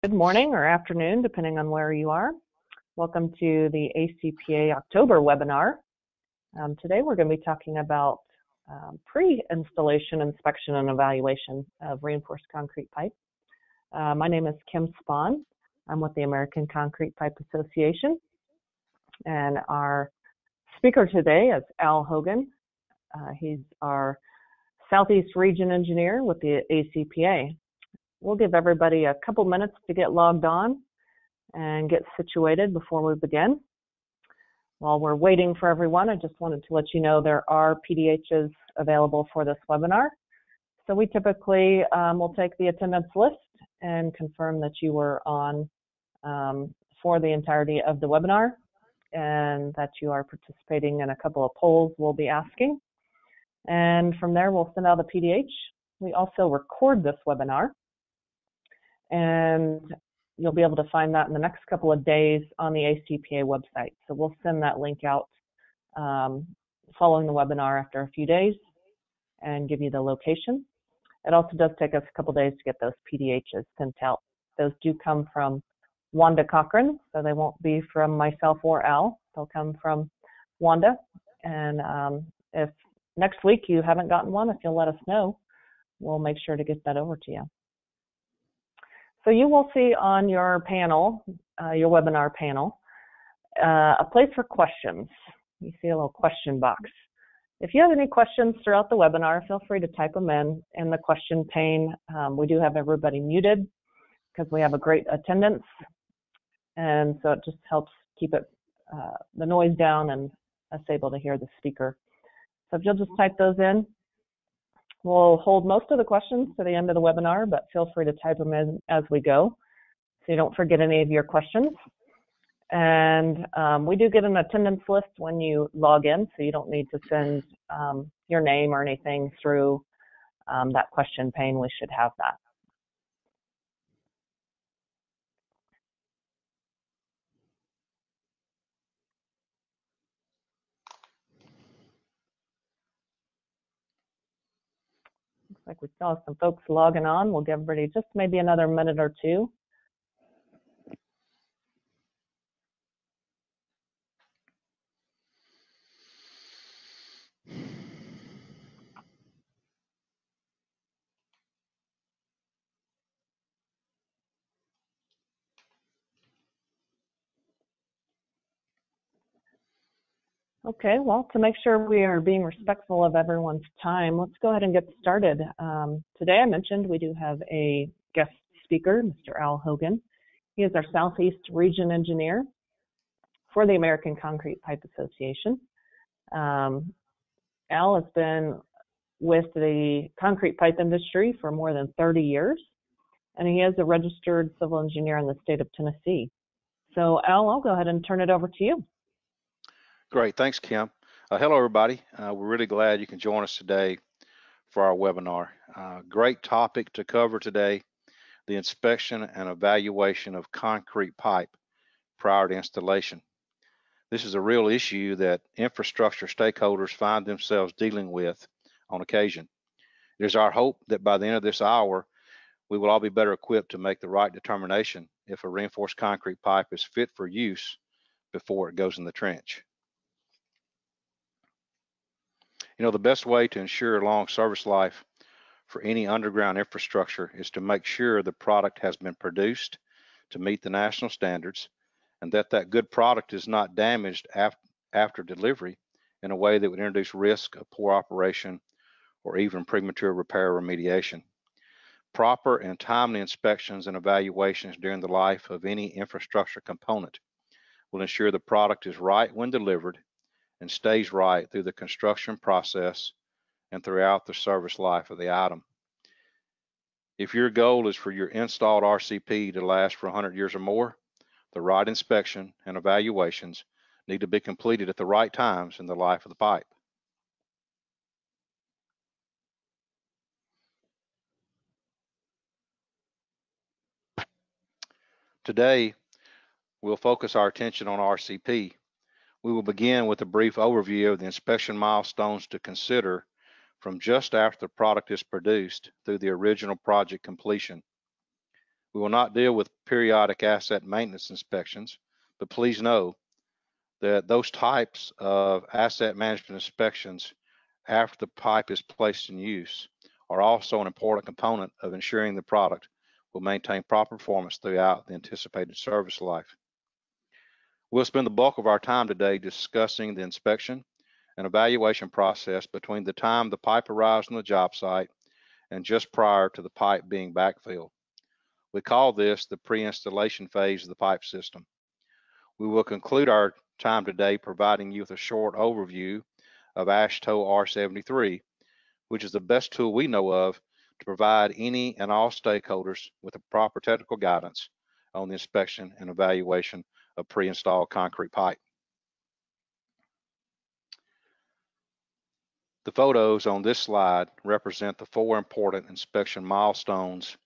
Good morning or afternoon, depending on where you are. Welcome to the ACPA October webinar. Today we're going to be talking about pre-installation inspection and evaluation of reinforced concrete pipe. My name is Kim Spahn. I'm with the American Concrete Pipe Association, and our speaker today is Al Hogan. He's our Southeast Region Engineer with the ACPA. We'll give everybody a couple minutes to get logged on and get situated before we begin. While we're waiting for everyone, I just wanted to let you know there are PDHs available for this webinar. So we typically will take the attendance list and confirm that you were on for the entirety of the webinar and that you are participating in a couple of polls we'll be asking. And from there, we'll send out a PDH. We also record this webinar, and you'll be able to find that in the next couple of days on the ACPA website. So we'll send that link out following the webinar after a few days and give you the location. It also does take us a couple days to get those PDHs sent out. Those do come from Wanda Cochran, so they won't be from myself or Al. They'll come from Wanda. And if next week you haven't gotten one, if you'll let us know, we'll make sure to get that over to you. So you will see on your panel, your webinar panel, a place for questions. You see a little question box. If you have any questions throughout the webinar, feel free to type them in the question pane. We do have everybody muted because we have a great attendance, and so it just helps keep it the noise down and us able to hear the speaker. So if you'll just type those in, we'll hold most of the questions to the end of the webinar, but feel free to type them in as we go so you don't forget any of your questions. And we do get an attendance list when you log in, so you don't need to send your name or anything through that question pane. We should have that. Looks like we still have some folks logging on. We'll give everybody just maybe another minute or two. Okay, well, to make sure we are being respectful of everyone's time, let's go ahead and get started. Today I mentioned we do have a guest speaker, Mr. Al Hogan. He is our Southeast Region Engineer for the American Concrete Pipe Association. Al has been with the concrete pipe industry for more than 30 years, and he is a registered civil engineer in the state of Tennessee. So Al, I'll go ahead and turn it over to you. Great, thanks, Kim. Hello, everybody. We're really glad you can join us today for our webinar. Great topic to cover today, the inspection and evaluation of concrete pipe prior to installation. This is a real issue that infrastructure stakeholders find themselves dealing with on occasion. It is our hope that by the end of this hour, we will all be better equipped to make the right determination if a reinforced concrete pipe is fit for use before it goes in the trench. You know, the best way to ensure long service life for any underground infrastructure is to make sure the product has been produced to meet the national standards and that that good product is not damaged after delivery in a way that would introduce risk of poor operation or even premature repair or remediation. Proper and timely inspections and evaluations during the life of any infrastructure component will ensure the product is right when delivered and stays right through the construction process and throughout the service life of the item. If your goal is for your installed RCP to last for 100 years or more, the right inspection and evaluations need to be completed at the right times in the life of the pipe. Today, we'll focus our attention on RCP. We will begin with a brief overview of the inspection milestones to consider from just after the product is produced through the original project completion. We will not deal with periodic asset maintenance inspections, but please know that those types of asset management inspections after the pipe is placed in use are also an important component of ensuring the product will maintain proper performance throughout the anticipated service life. We'll spend the bulk of our time today discussing the inspection and evaluation process between the time the pipe arrives on the job site and just prior to the pipe being backfilled. We call this the pre-installation phase of the pipe system. We will conclude our time today providing you with a short overview of AASHTO R73, which is the best tool we know of to provide any and all stakeholders with the proper technical guidance on the inspection and evaluation of pre-installed concrete pipe. The photos on this slide represent the 4 important inspection milestones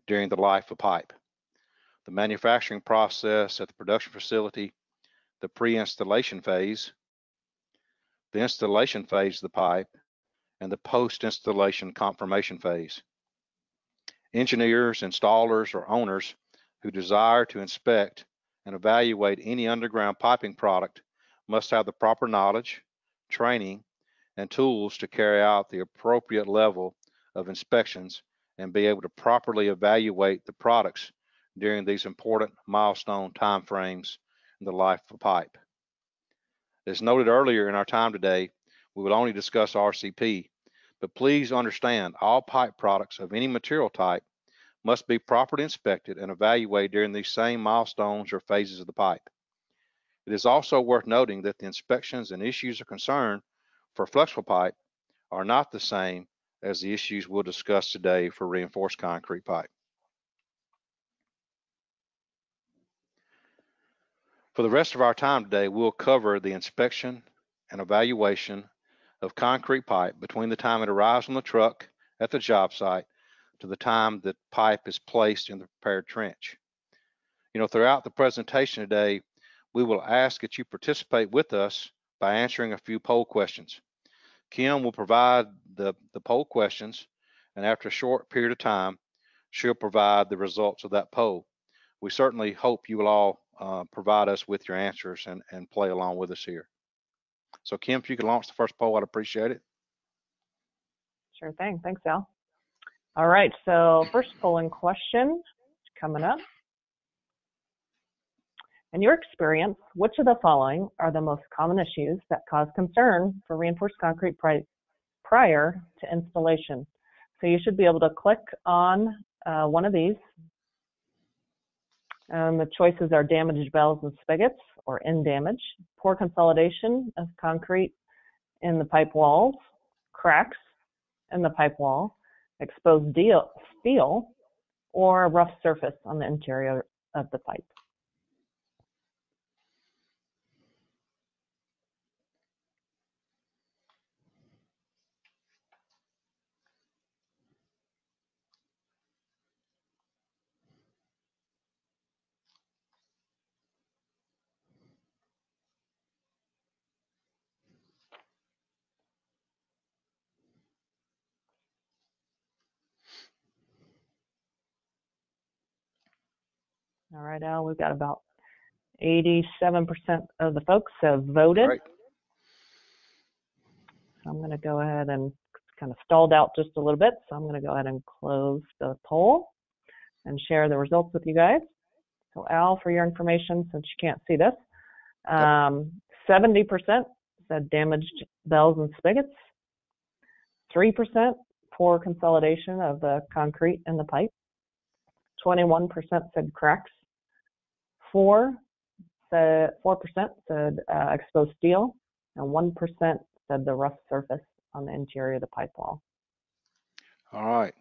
during the life of pipe: the manufacturing process at the production facility, the pre-installation phase, the installation phase of the pipe, and the post-installation confirmation phase. Engineers, installers, or owners who desire to inspect and evaluate any underground piping product must have the proper knowledge, training, and tools to carry out the appropriate level of inspections and be able to properly evaluate the products during these important milestone timeframes in the life of a pipe. As noted earlier in our time today, we will only discuss RCP, but please understand all pipe products of any material type must be properly inspected and evaluated during these same milestones or phases of the pipe. It is also worth noting that the inspections and issues of concern for flexible pipe are not the same as the issues we'll discuss today for reinforced concrete pipe. For the rest of our time today, we'll cover the inspection and evaluation of concrete pipe between the time it arrives on the truck at the job site to the time that pipe is placed in the prepared trench. Throughout the presentation today, we will ask that you participate with us by answering a few poll questions. Kim will provide the poll questions, and after a short period of time, she'll provide the results of that poll. We certainly hope you will all provide us with your answers and play along with us here. So Kim, if you could launch the first poll, I'd appreciate it. Sure thing. Thanks, Al. All right, so first polling question coming up. In your experience, which of the following are the most common issues that cause concern for reinforced concrete prior to installation? So you should be able to click on one of these. The choices are damaged valves and spigots or end damage, poor consolidation of concrete in the pipe walls, cracks in the pipe wall, exposed steel, or a rough surface on the interior of the pipe. All right, Al, we've got about 87% of the folks have voted. Great. So I'm going to go ahead and kind of stalled out just a little bit. So I'm going to go ahead and close the poll and share the results with you guys. So Al, for your information, since you can't see this, 70% said damaged valves and spigots, 3% poor consolidation of the concrete in the pipe, 21% said cracks, 4% said exposed steel, and 1% said the rough surface on the interior of the pipe wall. All right.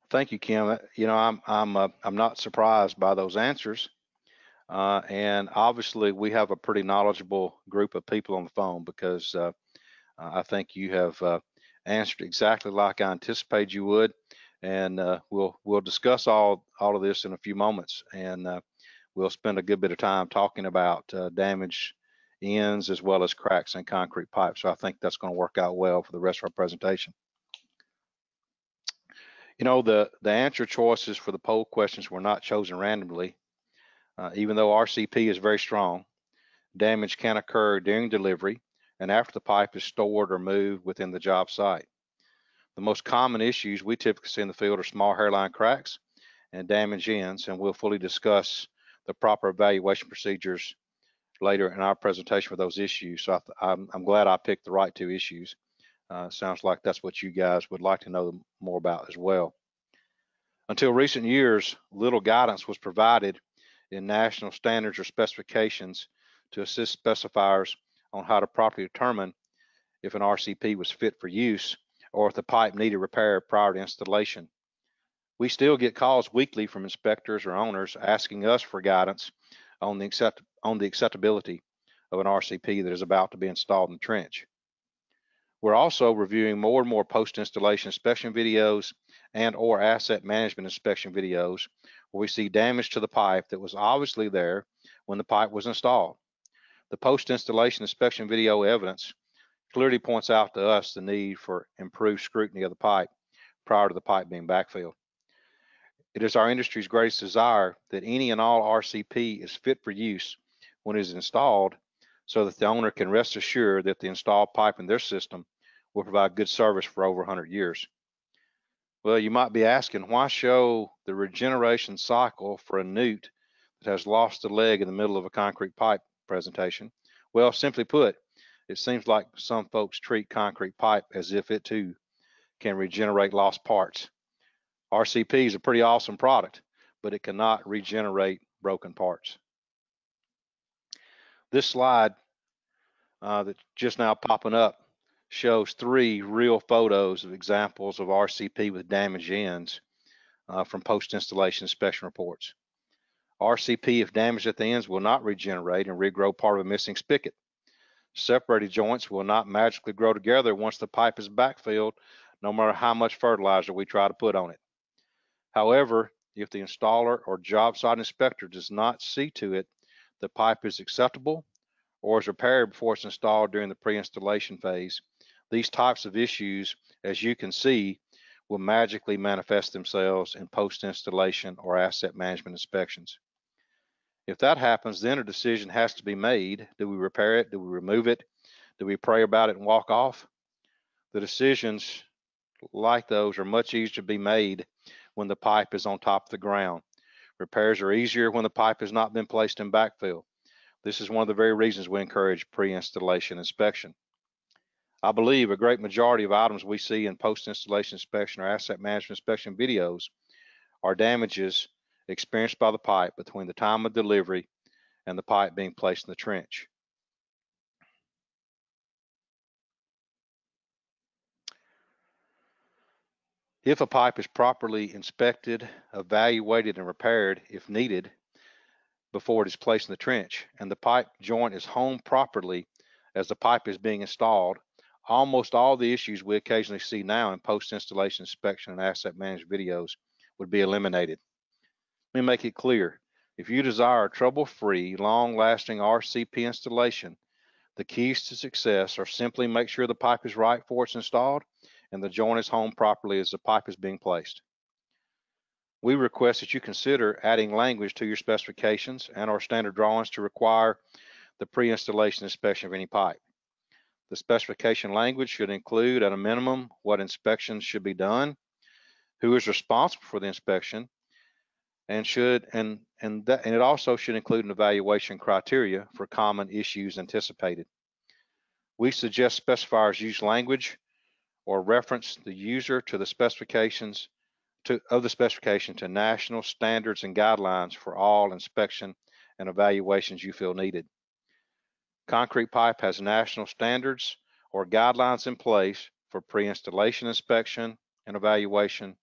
Thank you, Kim. I'm not surprised by those answers. And obviously we have a pretty knowledgeable group of people on the phone because I think you have answered exactly like I anticipated you would. And we'll discuss all of this in a few moments, and we'll spend a good bit of time talking about damaged ends as well as cracks in concrete pipes. So I think that's going to work out well for the rest of our presentation. The answer choices for the poll questions were not chosen randomly. Even though RCP is very strong, damage can occur during delivery and after the pipe is stored or moved within the job site. The most common issues we typically see in the field are small hairline cracks and damaged ends, and we'll fully discuss the proper evaluation procedures later in our presentation for those issues. So I'm glad I picked the right two issues. Sounds like that's what you guys would like to know more about as well. Until recent years, little guidance was provided in national standards or specifications to assist specifiers on how to properly determine if an RCP was fit for use or if the pipe needed repair prior to installation. We still get calls weekly from inspectors or owners asking us for guidance on the acceptability of an RCP that is about to be installed in the trench. We're also reviewing more and more post-installation inspection videos and/or asset management inspection videos where we see damage to the pipe that was obviously there when the pipe was installed. The post-installation inspection video evidence clearly points out to us the need for improved scrutiny of the pipe prior to the pipe being backfilled. It is our industry's greatest desire that any and all RCP is fit for use when it is installed so that the owner can rest assured that the installed pipe in their system will provide good service for over 100 years. Well, you might be asking, why show the regeneration cycle for a newt that has lost a leg in the middle of a concrete pipe presentation? Well, simply put, it seems like some folks treat concrete pipe as if it too can regenerate lost parts. RCP is a pretty awesome product, but it cannot regenerate broken parts. This slide that's just now popping up shows 3 real photos of examples of RCP with damaged ends from post-installation inspection reports. RCP, if damaged at the ends, will not regenerate and regrow part of a missing spigot. Separated joints will not magically grow together once the pipe is backfilled, no matter how much fertilizer we try to put on it. However, if the installer or job site inspector does not see to it the pipe is acceptable or is repaired before it's installed during the pre-installation phase, these types of issues, as you can see, will magically manifest themselves in post-installation or asset management inspections. If that happens, then a decision has to be made. Do we repair it? Do we remove it? Do we pray about it and walk off? The decisions like those are much easier to be made when the pipe is on top of the ground. Repairs are easier when the pipe has not been placed in backfill. This is one of the very reasons we encourage pre-installation inspection. I believe a great majority of items we see in post-installation inspection or asset management inspection videos are damages experienced by the pipe between the time of delivery and the pipe being placed in the trench. If a pipe is properly inspected, evaluated, and repaired if needed before it is placed in the trench, and the pipe joint is home properly as the pipe is being installed, almost all the issues we occasionally see now in post-installation inspection and asset management videos would be eliminated. Let me make it clear. If you desire a trouble-free, long-lasting RCP installation, the keys to success are simply make sure the pipe is right before it's installed and the joint is home properly as the pipe is being placed. We request that you consider adding language to your specifications and our standard drawings to require the pre-installation inspection of any pipe. The specification language should include, at a minimum, what inspections should be done, who is responsible for the inspection, and it also should include an evaluation criteria for common issues anticipated. We suggest specifiers use language or reference the user to the specifications of the specification to national standards and guidelines for all inspection and evaluations you feel needed. Concrete pipe has national standards or guidelines in place for pre-installation inspection and evaluation,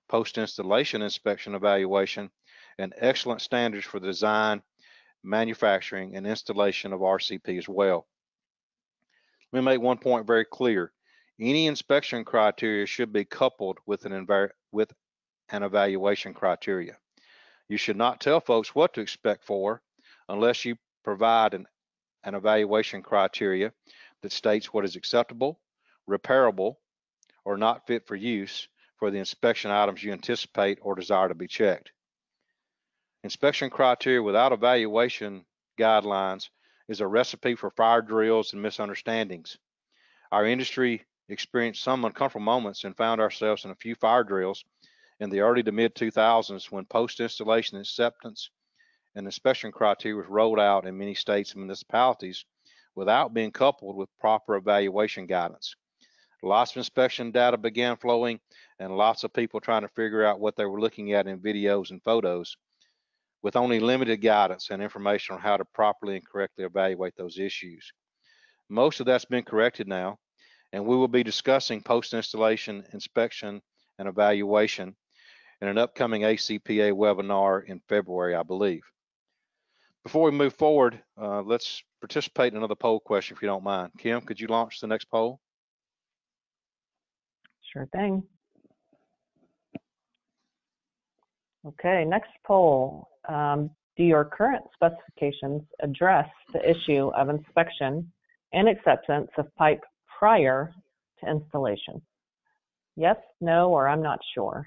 post-installation inspection evaluation, and excellent standards for the design, manufacturing, and installation of RCP as well. Let me make one point very clear. Any inspection criteria should be coupled with an evaluation criteria. You should not tell folks what to expect for unless you provide an evaluation criteria that states what is acceptable, repairable, or not fit for use for the inspection items you anticipate or desire to be checked. Inspection criteria without evaluation guidelines is a recipe for fire drills and misunderstandings. Our industry experienced some uncomfortable moments and found ourselves in a few fire drills in the early to mid 2000s when post-installation acceptance and inspection criteria was rolled out in many states and municipalities without being coupled with proper evaluation guidance. Lots of inspection data began flowing and lots of people trying to figure out what they were looking at in videos and photos with only limited guidance and information on how to properly and correctly evaluate those issues. Most of that's been corrected now, and we will be discussing post-installation inspection and evaluation in an upcoming ACPA webinar in February, I believe. Before we move forward, let's participate in another poll question if you don't mind. Kim, could you launch the next poll? Sure thing. Okay, next poll. Do your current specifications address the issue of inspection and acceptance of pipe prior to installation? Yes, no, or I'm not sure.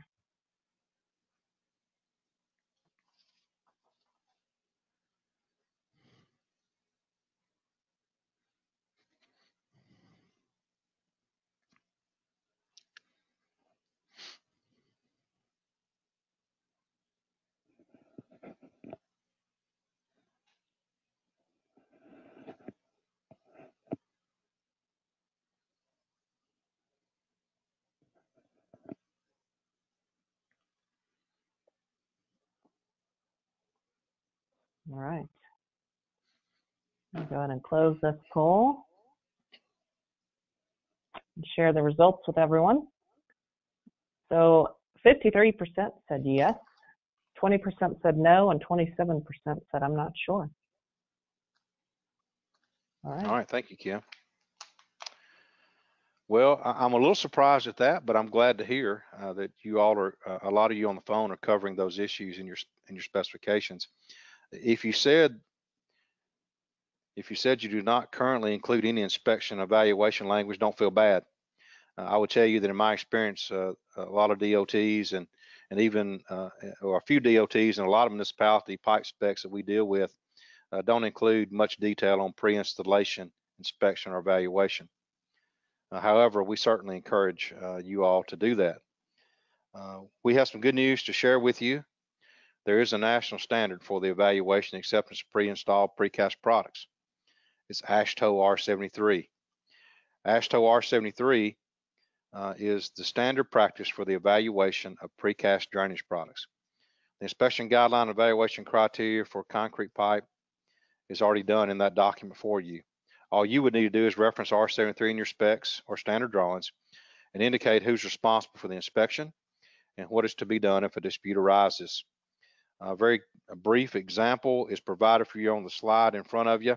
All right. I'll go ahead and close this poll and share the results with everyone. So 53% said yes, 20% said no, and 27% said I'm not sure. All right, thank you, Kim. Well, I'm a little surprised at that, but I'm glad to hear that you all are, a lot of you on the phone are covering those issues in your specifications. If you said you do not currently include any inspection evaluation language, don't feel bad. I would tell you that in my experience, a lot of DOTs and even or a few DOTs and a lot of municipality pipe specs that we deal with don't include much detail on pre-installation inspection or evaluation. However, we certainly encourage you all to do that. We have some good news to share with you. There is a national standard for the evaluation and acceptance of pre-installed precast products. It's AASHTO R73. AASHTO R73 is the standard practice for the evaluation of precast drainage products. The inspection guideline evaluation criteria for concrete pipe is already done in that document for you. All you would need to do is reference R73 in your specs or standard drawings and indicate who's responsible for the inspection and what is to be done if a dispute arises. A brief example is provided for you on the slide in front of you,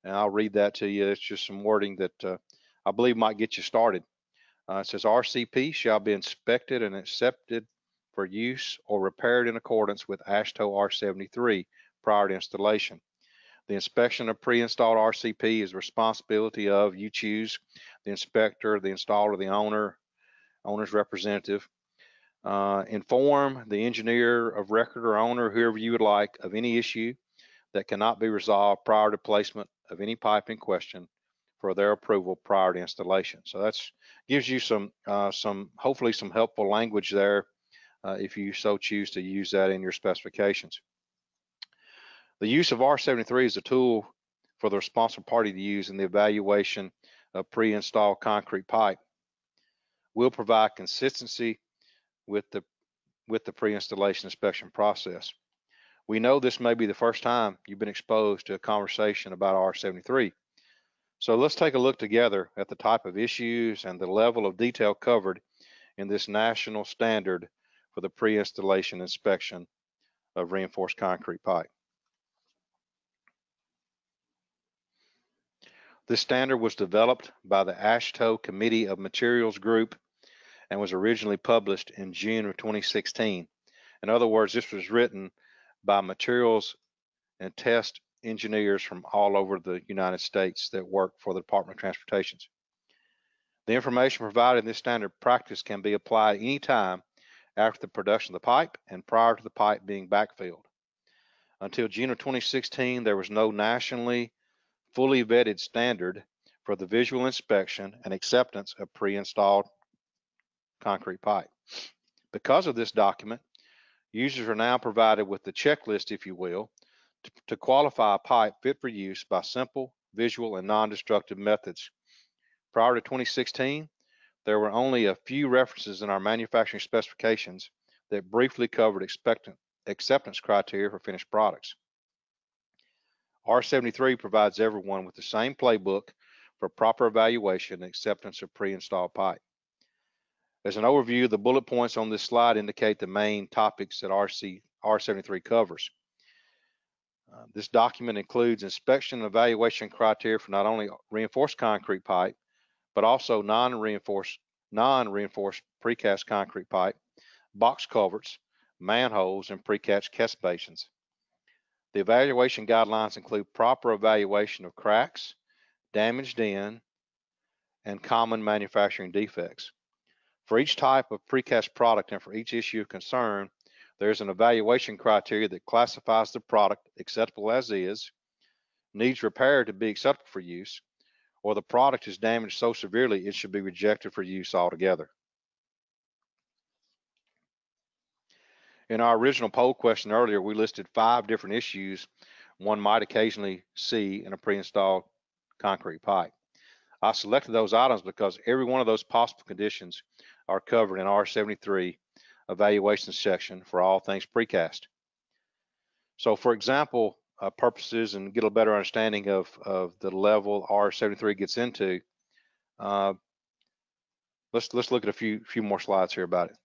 and I'll read that to you. It's just some wording that I believe might get you started. It says RCP shall be inspected and accepted for use or repaired in accordance with AASHTO R73 prior to installation. The inspection of pre-installed RCP is the responsibility of, you choose, the inspector, the installer, the owner's representative. Inform the engineer of record or owner, whoever you would like, of any issue that cannot be resolved prior to placement of any pipe in question for their approval prior to installation. So that's gives you some hopefully some helpful language there if you so choose to use that in your specifications. The use of R73 is a tool for the responsible party to use in the evaluation of pre-installed concrete pipe. Will provide consistency with the pre-installation inspection process. We know this may be the first time you've been exposed to a conversation about R73. So let's take a look together at the type of issues and the level of detail covered in this national standard for the pre-installation inspection of reinforced concrete pipe. This standard was developed by the AASHTO Committee of Materials Group and was originally published in June of 2016. In other words, this was written by materials and test engineers from all over the United States that work for the Department of Transportation. The information provided in this standard practice can be applied any time after the production of the pipe and prior to the pipe being backfilled. Until June of 2016, there was no nationally fully vetted standard for the visual inspection and acceptance of pre-installed concrete pipe. Because of this document, users are now provided with the checklist, if you will, to qualify a pipe fit for use by simple, visual, and non-destructive methods. Prior to 2016, there were only a few references in our manufacturing specifications that briefly covered acceptance criteria for finished products. R73 provides everyone with the same playbook for proper evaluation and acceptance of pre-installed pipe. As an overview, the bullet points on this slide indicate the main topics that R73 covers. This document includes inspection and evaluation criteria for not only reinforced concrete pipe, but also non-reinforced precast concrete pipe, box culverts, manholes, and precast catch basins. The evaluation guidelines include proper evaluation of cracks, damaged in, and common manufacturing defects. For each type of precast product and for each issue of concern, there's an evaluation criteria that classifies the product acceptable as is, needs repair to be acceptable for use, or the product is damaged so severely it should be rejected for use altogether. In our original poll question earlier, we listed 5 different issues one might occasionally see in a pre-installed concrete pipe. I selected those items because every one of those possible conditions are covered in R73 evaluation section for all things precast. So for example purposes, and get a better understanding of the level R73 gets into, let's look at a few more slides here about it.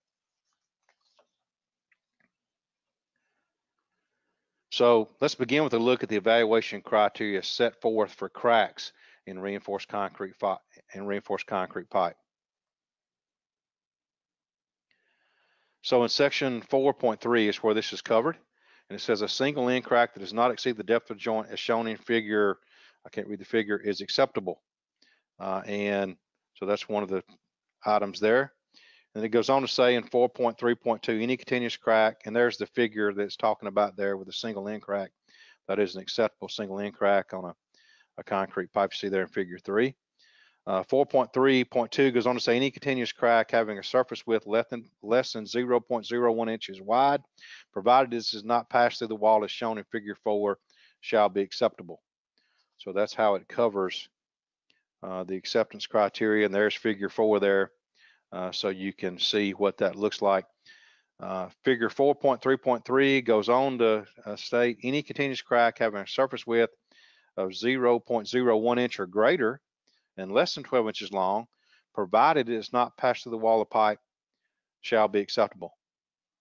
So let's begin with a look at the evaluation criteria set forth for cracks in reinforced concrete pipe. So in section 4.3 is where this is covered, and it says a single end crack that does not exceed the depth of joint as shown in figure, I can't read the figure, is acceptable. And so that's one of the items there. And it goes on to say in 4.3.2, any continuous crack, and there's the figure that's talking about there with a single end crack. That is an acceptable single end crack on a concrete pipe. You see there in figure 3. 4.3.2 goes on to say any continuous crack having a surface width less than 0.01 inches wide, provided this does not pass through the wall as shown in figure 4, shall be acceptable. So that's how it covers the acceptance criteria, and there's figure 4 there. So you can see what that looks like. Figure 4.3.3 goes on to state any continuous crack having a surface width of 0.01 inch or greater and less than 12 inches long, provided it is not passed through the wall of pipe, shall be acceptable.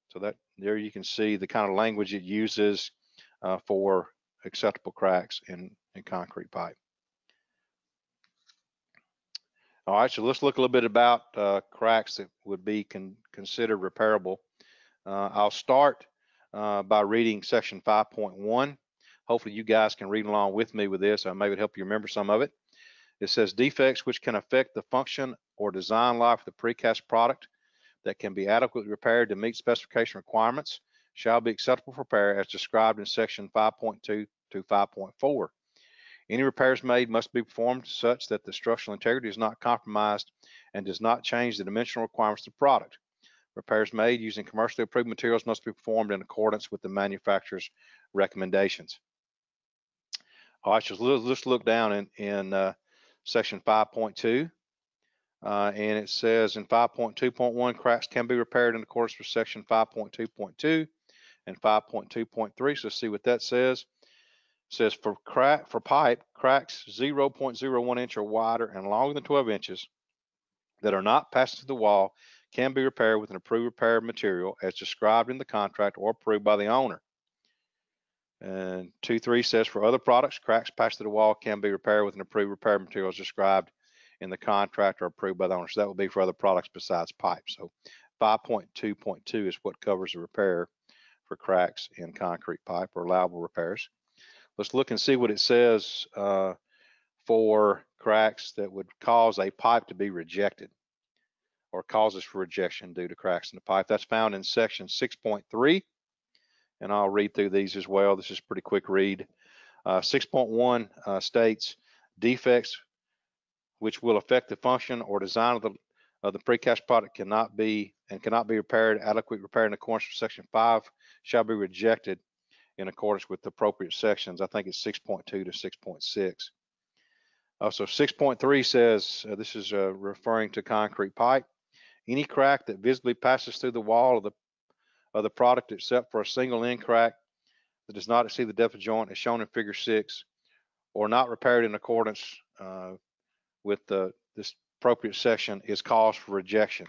So that there you can see the kind of language it uses for acceptable cracks in concrete pipe. All right, so let's look a little bit about cracks that would be considered repairable. I'll start by reading section 5.1. Hopefully you guys can read along with me with this. Maybe it'll help you remember some of it. It says defects which can affect the function or design life of the precast product that can be adequately repaired to meet specification requirements shall be acceptable for repair as described in section 5.2 to 5.4. Any repairs made must be performed such that the structural integrity is not compromised and does not change the dimensional requirements of the product. Repairs made using commercially approved materials must be performed in accordance with the manufacturer's recommendations. All right, so let's look down in section 5.2, and it says in 5.2.1, cracks can be repaired in accordance with section 5.2.2 and 5.2.3. So let's see what that says. It says for pipe, cracks 0.01 inch or wider and longer than 12 inches that are not passed through the wall can be repaired with an approved repair material as described in the contract or approved by the owner. And 2.3 says for other products, cracks passed through the wall can be repaired with an approved repair material as described in the contract or approved by the owner. So that would be for other products besides pipe. So 5.2.2 is what covers the repair for cracks in concrete pipe or allowable repairs. Let's look and see what it says for cracks that would cause a pipe to be rejected or causes for rejection due to cracks in the pipe. That's found in section 6.3, and I'll read through these as well. This is a pretty quick read. 6.1 states defects which will affect the function or design of the precast product cannot be repaired. Adequate repair in accordance with section 5 shall be rejected in accordance with the appropriate sections. I think it's 6.2 to 6.6. So 6.3 says, this is referring to concrete pipe. Any crack that visibly passes through the wall of the product except for a single end crack that does not exceed the depth of joint as shown in figure 6 or not repaired in accordance with this appropriate section is cause for rejection.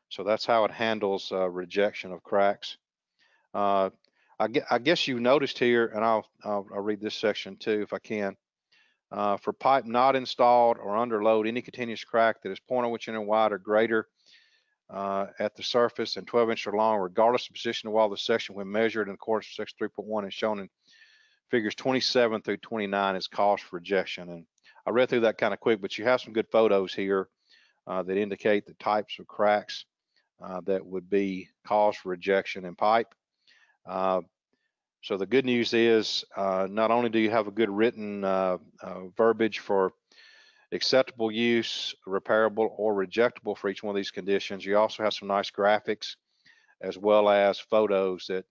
So that's how it handles rejection of cracks. I guess you noticed here, and I'll read this section too if I can. For pipe not installed or under load, any continuous crack that is 0.01 inch wide or greater at the surface and 12 inches long, regardless of position of the wall of the section when measured in accordance with section 3.1 as shown in figures 27 through 29 is cause for rejection. And I read through that kind of quick, but you have some good photos here that indicate the types of cracks that would be cause for rejection in pipe. So the good news is not only do you have a good written verbiage for acceptable use, repairable, or rejectable for each one of these conditions, you also have some nice graphics as well as photos that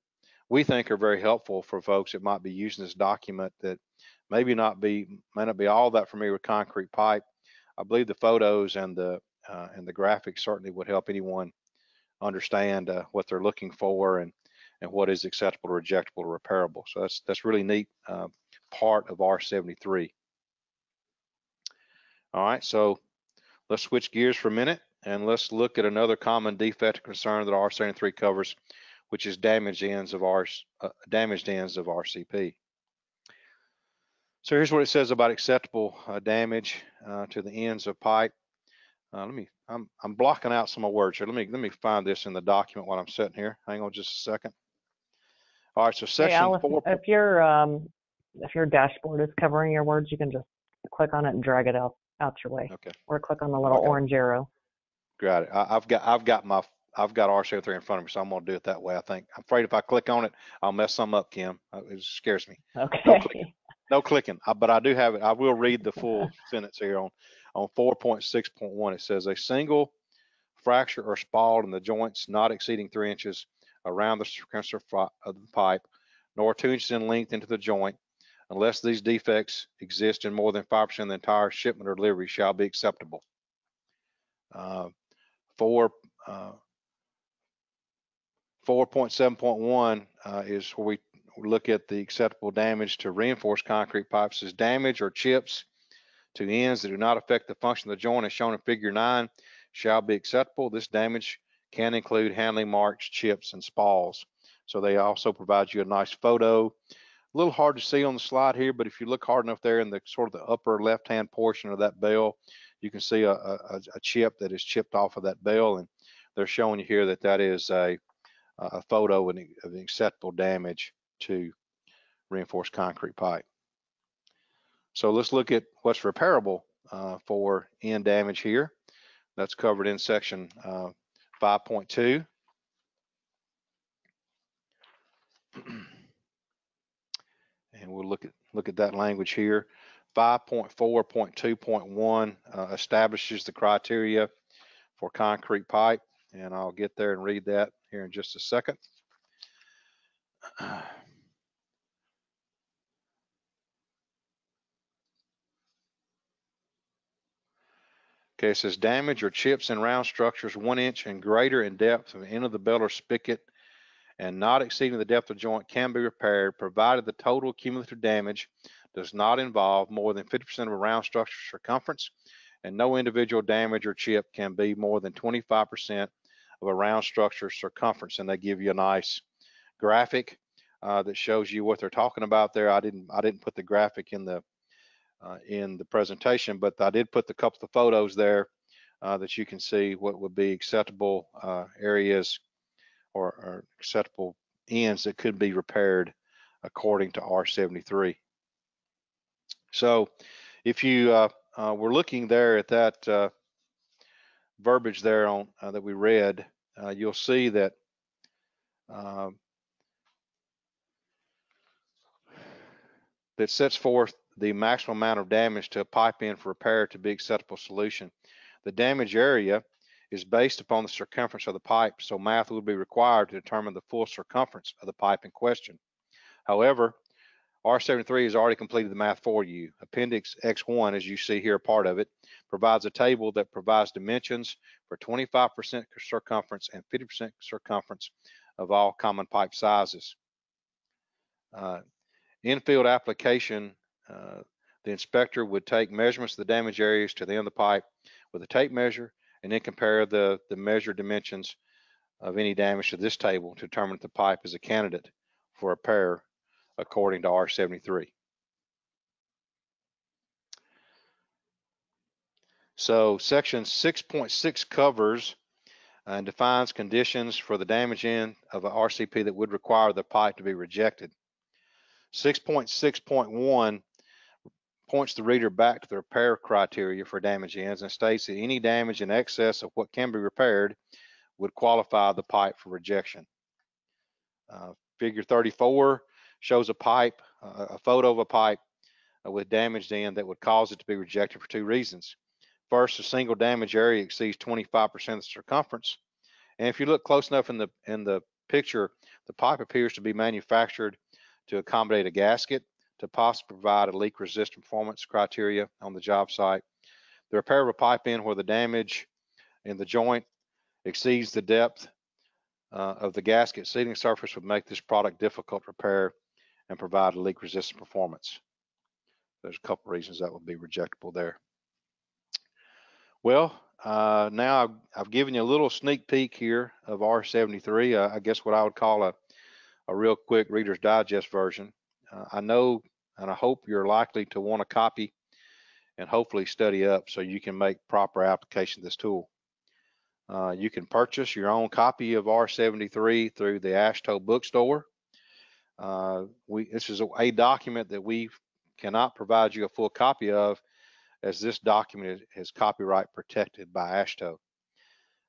we think are very helpful for folks that might be using this document that may not be all that familiar with concrete pipe. I believe the photos and the graphics certainly would help anyone understand what they're looking for and what is acceptable, rejectable, or repairable. So that's really neat part of R73. All right, so let's switch gears for a minute and let's look at another common defect of concern that R73 covers, which is damaged ends of RCP. So here's what it says about acceptable damage to the ends of pipe. I'm blocking out some of my words here. Let me find this in the document while I'm sitting here. Hang on just a second. All right, so section 4. If your dashboard is covering your words, you can just click on it and drag it out your way. Okay. Or click on the little orange arrow. Got it. I've got R73 in front of me, so I'm gonna do it that way. I'm afraid if I click on it, I'll mess something up, Kim. It scares me. Okay. No clicking. But I do have it. I will read the full sentence here on 4.6.1. It says a single fracture or spall in the joints not exceeding 3 inches around the circumference of the pipe, nor 2 inches in length into the joint, unless these defects exist in more than 5% of the entire shipment or delivery, shall be acceptable. 4.7.1 is where we look at the acceptable damage to reinforced concrete pipes. As damage or chips to ends that do not affect the function of the joint as shown in figure 9 shall be acceptable. This damage can include handling marks, chips, and spalls. So they also provide you a nice photo. A little hard to see on the slide here, but if you look hard enough there in the sort of the upper left-hand portion of that bell, you can see a chip that is chipped off of that bell, and they're showing you here that is a photo of an acceptable damage to reinforced concrete pipe. So let's look at what's repairable for end damage here. That's covered in section 5.2. And we'll look at that language here. 5.4.2.1 establishes the criteria for concrete pipe, and I'll get there and read that here in just a second. Okay, it says damage or chips in round structures 1 inch and greater in depth of the end of the bell or spigot and not exceeding the depth of joint can be repaired, provided the total cumulative damage does not involve more than 50% of a round structure circumference, and no individual damage or chip can be more than 25% of a round structure circumference. And they give you a nice graphic that shows you what they're talking about there. I didn't put the graphic in the presentation, but I did put a couple of photos there that you can see what would be acceptable areas or acceptable ends that could be repaired according to R73. So If you were looking there at that verbiage there on that we read, you'll see that that sets forth the maximum amount of damage to a pipe end for repair to be acceptable solution. The damage area is based upon the circumference of the pipe, so math would be required to determine the full circumference of the pipe in question. However, R73 has already completed the math for you. Appendix X1, as you see here, part of it, provides a table that provides dimensions for 25% circumference and 50% circumference of all common pipe sizes. In-field application, the inspector would take measurements of the damage areas to the end of the pipe with a tape measure and then compare the measured dimensions of any damage to this table to determine if the pipe is a candidate for repair according to R73. So section 6.6 covers and defines conditions for the damage end of a RCP that would require the pipe to be rejected. 6.6.1 points the reader back to the repair criteria for damage ends and states that any damage in excess of what can be repaired would qualify the pipe for rejection. Figure 34 shows a pipe, a photo of a pipe with damaged end that would cause it to be rejected for two reasons. First, a single damage area exceeds 25% of the circumference, and if you look close enough in the picture, the pipe appears to be manufactured to accommodate a gasket to possibly provide a leak resistant performance criteria on the job site. The repair of a pipe end where the damage in the joint exceeds the depth of the gasket seating surface would make this product difficult to repair and provide a leak resistant performance. There's a couple reasons that would be rejectable there. Well, now I've given you a little sneak peek here of R73. I guess what I would call a real quick Reader's Digest version. I know and I hope you're likely to want a copy and hopefully study up so you can make proper application of this tool. You can purchase your own copy of R73 through the AASHTO bookstore. This is a document that we cannot provide you a full copy of, as this document is copyright protected by AASHTO.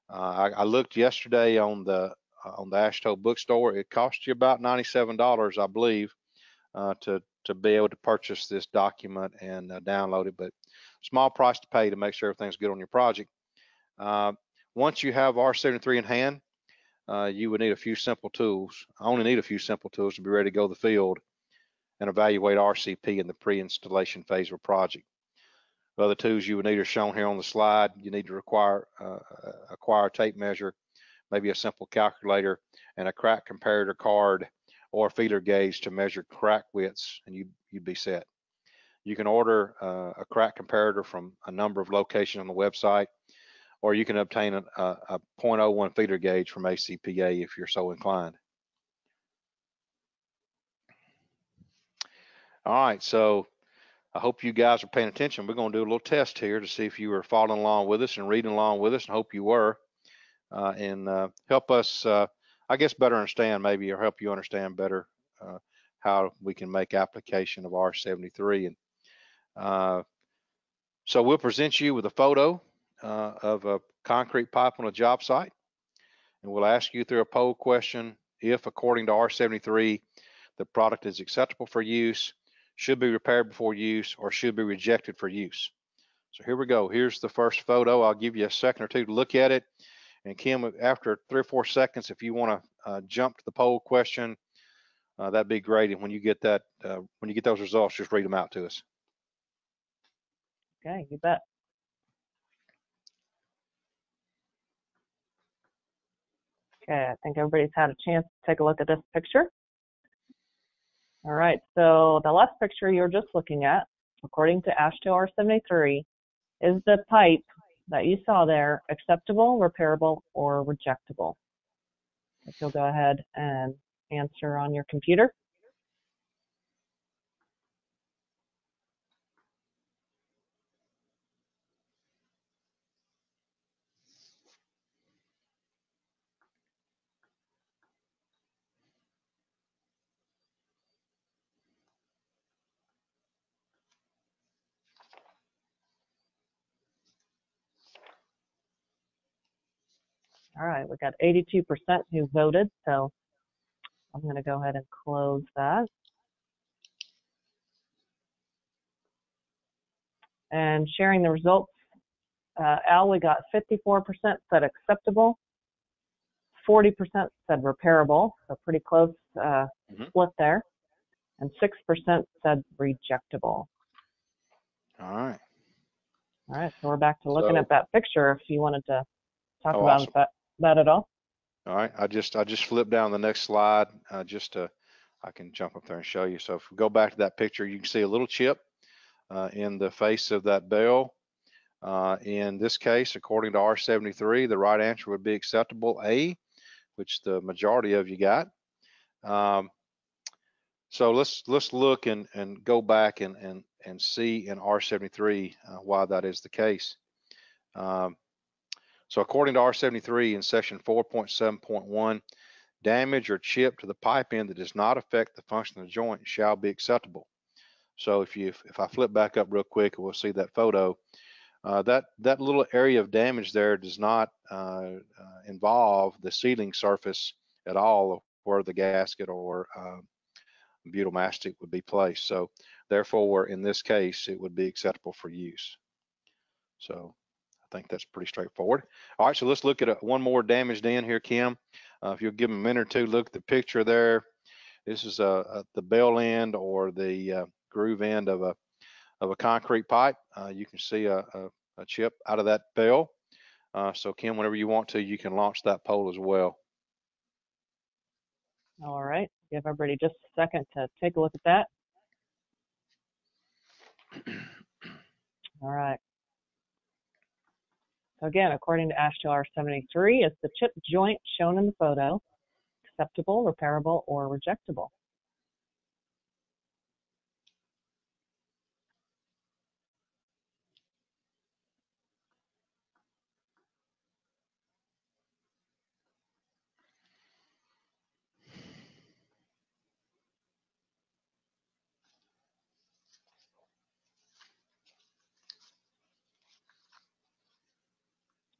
I looked yesterday on the AASHTO bookstore. It cost you about $97, I believe, to be able to purchase this document and download it, but small price to pay to make sure everything's good on your project. Once you have R73 in hand, you would need a few simple tools. I only need a few simple tools to be ready to go to the field and evaluate RCP in the pre-installation phase of a project. The other tools you would need are shown here on the slide. You need to acquire a tape measure, maybe a simple calculator, and a crack comparator card or a feeler gauge to measure crack widths, and you'd be set. You can order a crack comparator from a number of locations on the website, or you can obtain a .01 feeder gauge from ACPA if you're so inclined. All right, so I hope you guys are paying attention. We're going to do a little test here to see if you were following along with us and reading along with us, and hope you were, and help us, I guess, better understand maybe, or help you understand better how we can make application of R73. And so we'll present you with a photo of a concrete pipe on a job site, and we'll ask you through a poll question if, according to R73, the product is acceptable for use, should be repaired before use, or should be rejected for use. So here we go. Here's the first photo. I'll give you a second or two to look at it, and Kim, after 3 or 4 seconds, if you want to jump to the poll question, that'd be great. And when you get that, when you get those results, just read them out to us. Okay, you bet. Okay, I think everybody's had a chance to take a look at this picture. All right, so the last picture you were just looking at, according to AASHTO R73, is the pipe that you saw there acceptable, repairable, or rejectable? If you'll go ahead and answer on your computer. All right, we got 82% who voted, so I'm going to go ahead and close that. And sharing the results, Al, we got 54% said acceptable, 40% said repairable, so pretty close split there, and 6% said rejectable. All right. All right, so we're back to looking at that picture if you wanted to talk about awesome. that at all. All right, I just flipped down the next slide I can jump up there and show you. So if we go back to that picture, you can see a little chip in the face of that bell. In this case, according to R73, the right answer would be acceptable A, which the majority of you got. So let's look and go back and see in R73 why that is the case. So according to R73 in section 4.7.1, damage or chip to the pipe end that does not affect the function of the joint shall be acceptable. So if I flip back up real quick, we'll see that photo. That little area of damage there does not involve the sealing surface at all where the gasket or butyl mastic would be placed. So therefore, in this case, it would be acceptable for use. So I think that's pretty straightforward. All right, so let's look at one more damaged end here, Kim. If you'll give them a minute or two, look at the picture there. This is the bell end or the groove end of a concrete pipe. You can see a chip out of that bell. So Kim, whenever you want to, you can launch that pole as well. All right, give everybody just a second to take a look at that. All right. So again, according to AASHTO R73, is the chip joint shown in the photo acceptable, repairable, or rejectable?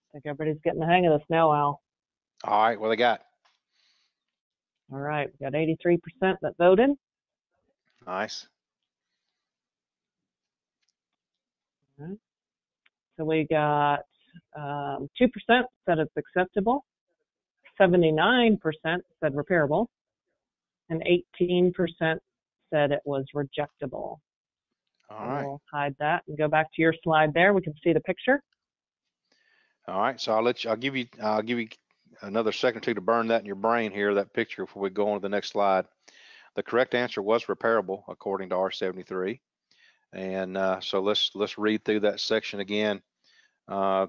I think everybody's getting the hang of this now, Al. All right, what they got? All right, we got 83% that voted. Nice. All right. So we got 2% said it's acceptable, 79% said repairable, and 18% said it was rejectable. All right. We'll hide that and go back to your slide there. We can see the picture. All right, so I'll give you another second or two to burn that in your brain here, that picture, before we go on to the next slide. The correct answer was repairable according to R73. And so let's read through that section again. I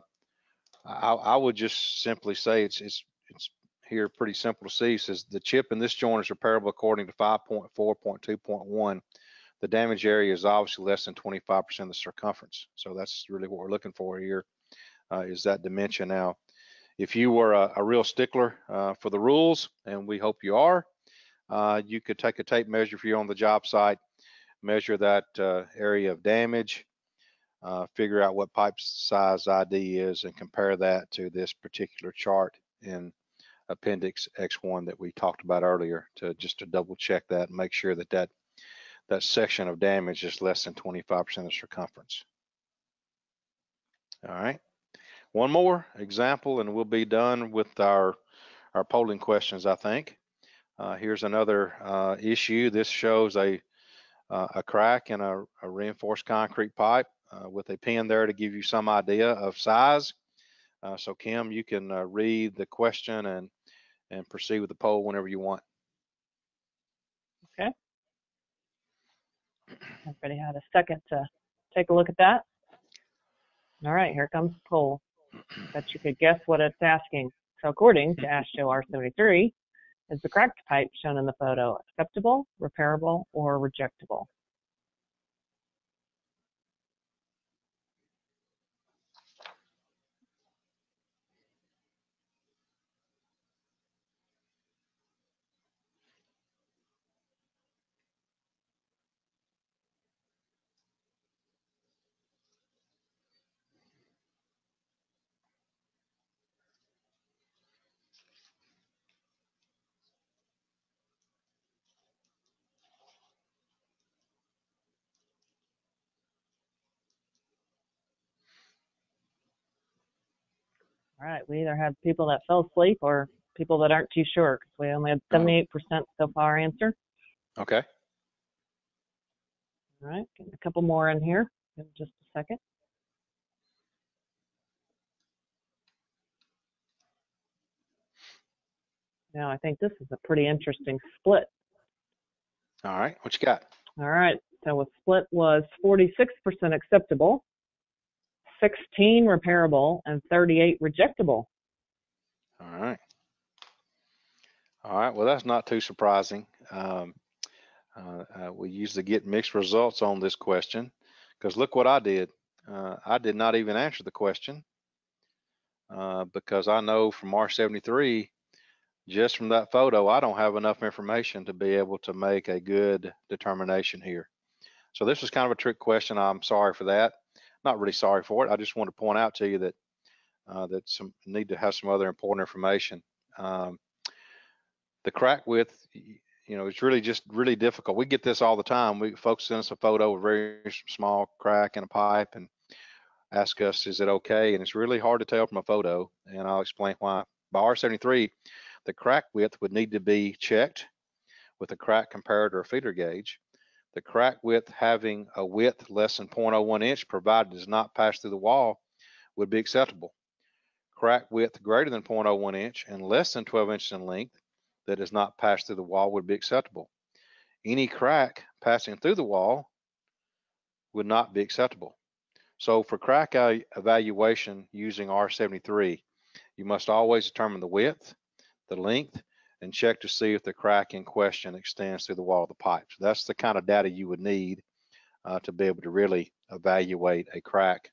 would just simply say it's here pretty simple to see. It says the chip in this joint is repairable according to 5.4.2.1. The damage area is obviously less than 25% of the circumference. So that's really what we're looking for here, is that dimension. Now, if you were a real stickler for the rules, and we hope you are, you could take a tape measure for you on the job site, measure that area of damage, figure out what pipe size ID is, and compare that to this particular chart in Appendix X1 that we talked about earlier, just to double check that and make sure that section of damage is less than 25% of the circumference. All right, one more example and we'll be done with our polling questions, I think. Here's another issue. This shows a crack in a reinforced concrete pipe with a pin there to give you some idea of size. So Kim, you can read the question and proceed with the poll whenever you want. Okay. Everybody had a second to take a look at that. All right, here comes the poll. Bet you could guess what it's asking. So according to AASHTO R73, is the cracked pipe shown in the photo acceptable, repairable, or rejectable? All right, we either have people that fell asleep or people that aren't too sure, because we only had 78% so far answer. Okay. All right, getting a couple more in here in just a second. Now, I think this is a pretty interesting split. All right, what you got? All right, so a split was 46% acceptable, 16 repairable, and 38 rejectable. All right. All right, well, that's not too surprising. We usually get mixed results on this question, because look what I did. I did not even answer the question because I know from R73, just from that photo, I don't have enough information to be able to make a good determination here. So this was kind of a trick question. I'm sorry for that. Not really sorry for it. I just want to point out to you that that some need to have some other important information. The crack width, it's really just really difficult. We get this all the time. Folks send us a photo of a very small crack in a pipe and ask us, is it okay? And it's really hard to tell from a photo, and I'll explain why. By R73, the crack width would need to be checked with a crack comparator or feeder gauge. The crack width having a width less than 0.01 inch, provided it does not pass through the wall, would be acceptable. Crack width greater than 0.01 inch and less than 12 inches in length that does not pass through the wall would be acceptable. Any crack passing through the wall would not be acceptable. So for crack evaluation using R73, you must always determine the width, the length, and check to see if the crack in question extends through the wall of the pipe. So that's the kind of data you would need to be able to really evaluate a crack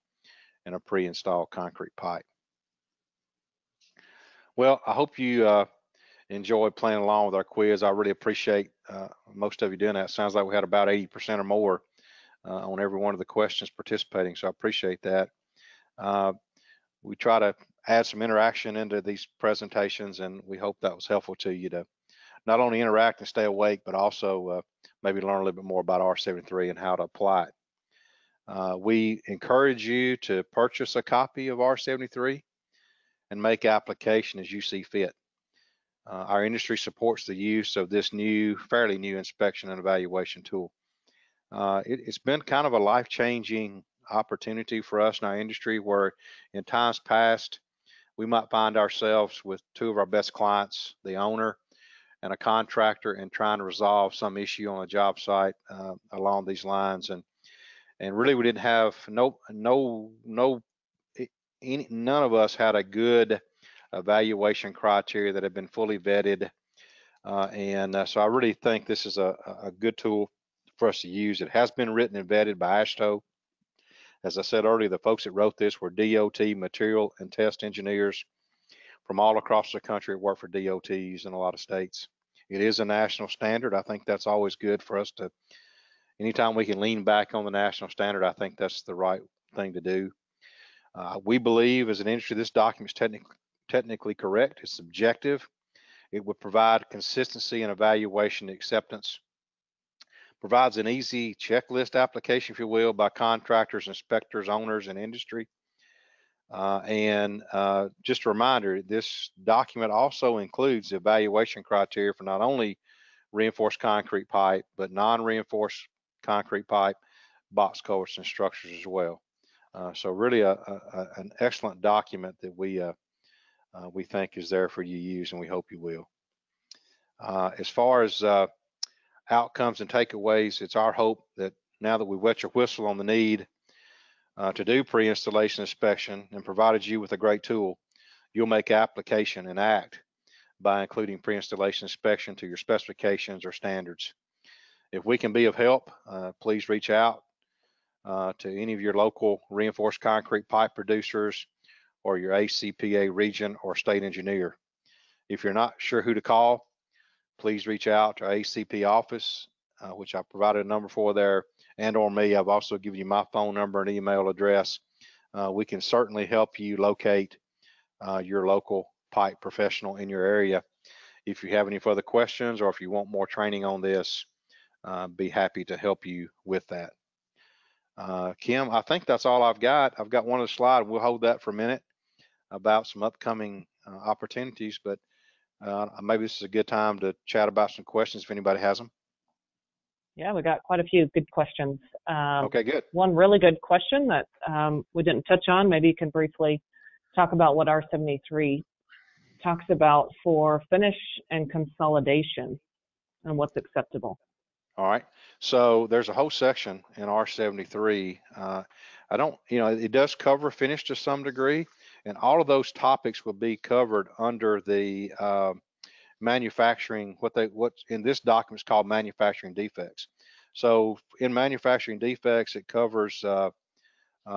in a pre-installed concrete pipe. Well, I hope you enjoyed playing along with our quiz. I really appreciate most of you doing that. It sounds like we had about 80% or more on every one of the questions participating, so I appreciate that. We try to add some interaction into these presentations, and we hope that was helpful to you to not only interact and stay awake, but also maybe learn a little bit more about R73 and how to apply it. We encourage you to purchase a copy of R73 and make application as you see fit. Our industry supports the use of this fairly new inspection and evaluation tool. It's been kind of a life-changing opportunity for us in our industry, where in times past, we might find ourselves with two of our best clients, the owner and a contractor, and trying to resolve some issue on a job site along these lines. And really, we didn't have none of us had a good evaluation criteria that have been fully vetted. So I really think this is a good tool for us to use. It has been written and vetted by AASHTO. As I said earlier, the folks that wrote this were DOT material and test engineers from all across the country that work for DOTs in a lot of states. It is a national standard. I think that's always good for us to, anytime we can lean back on the national standard, I think that's the right thing to do. We believe as an industry, this document is technically correct. It's objective. It would provide consistency and evaluation acceptance. Provides an easy checklist application, if you will, by contractors, inspectors, owners, and industry. Just a reminder, this document also includes the evaluation criteria for not only reinforced concrete pipe, but non-reinforced concrete pipe, box culverts, and structures as well. So really an excellent document that we think is there for you to use, and we hope you will. As far as outcomes and takeaways, it's our hope that now that we've wet your whistle on the need to do pre-installation inspection and provided you with a great tool, you'll make application and act by including pre-installation inspection to your specifications or standards. If we can be of help, please reach out to any of your local reinforced concrete pipe producers or your ACPA region or state engineer. If you're not sure who to call, please reach out to our ACP office, which I provided a number for there, and or me. I've also given you my phone number and email address. We can certainly help you locate your local pipe professional in your area. If you have any further questions or if you want more training on this, be happy to help you with that. Kim, I think that's all I've got. I've got one other slide. We'll hold that for a minute. about some upcoming opportunities, but maybe this is a good time to chat about some questions if anybody has them. Yeah, we got quite a few good questions. Okay, good. One really good question that we didn't touch on, maybe you can briefly talk about what R73 talks about for finish and consolidation and what's acceptable. All right. So there's a whole section in R73. I don't, it does cover finish to some degree, and all of those topics will be covered under the manufacturing, what's in this document is called manufacturing defects. So in manufacturing defects, it covers,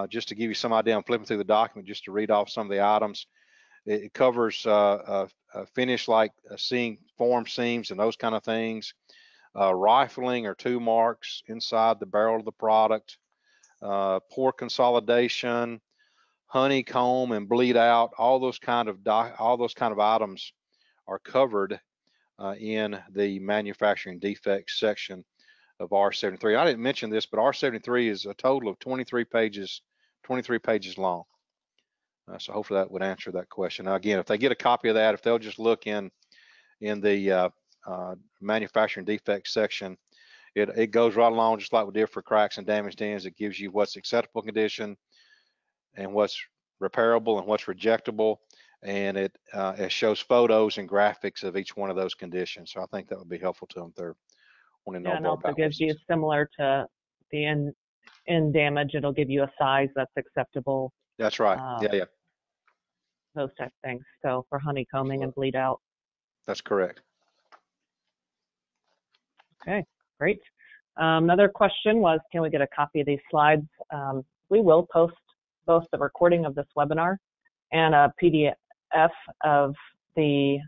just to give you some idea, I'm flipping through the document just to read off some of the items. It covers finish like seeing form seams and those kind of things. Rifling or tool marks inside the barrel of the product, pore consolidation, honeycomb and bleed out. All those kind of items are covered in the manufacturing defects section of R73. I didn't mention this, but R73 is a total of 23 pages long. So hopefully that would answer that question. Now, again, if they get a copy of that, if they'll just look in the manufacturing defects section, it goes right along just like we did for cracks and damaged ends. It gives you what's acceptable condition and what's repairable and what's rejectable, and it shows photos and graphics of each one of those conditions. So I think that would be helpful to them if they're wanting to know more about. And also gives you, similar to the end damage, it'll give you a size that's acceptable. That's right. Yeah. Those type of things. So for honeycombing and bleed out. That's correct. Okay, great. Another question was, can we get a copy of these slides? We will post both the recording of this webinar and a PDF of the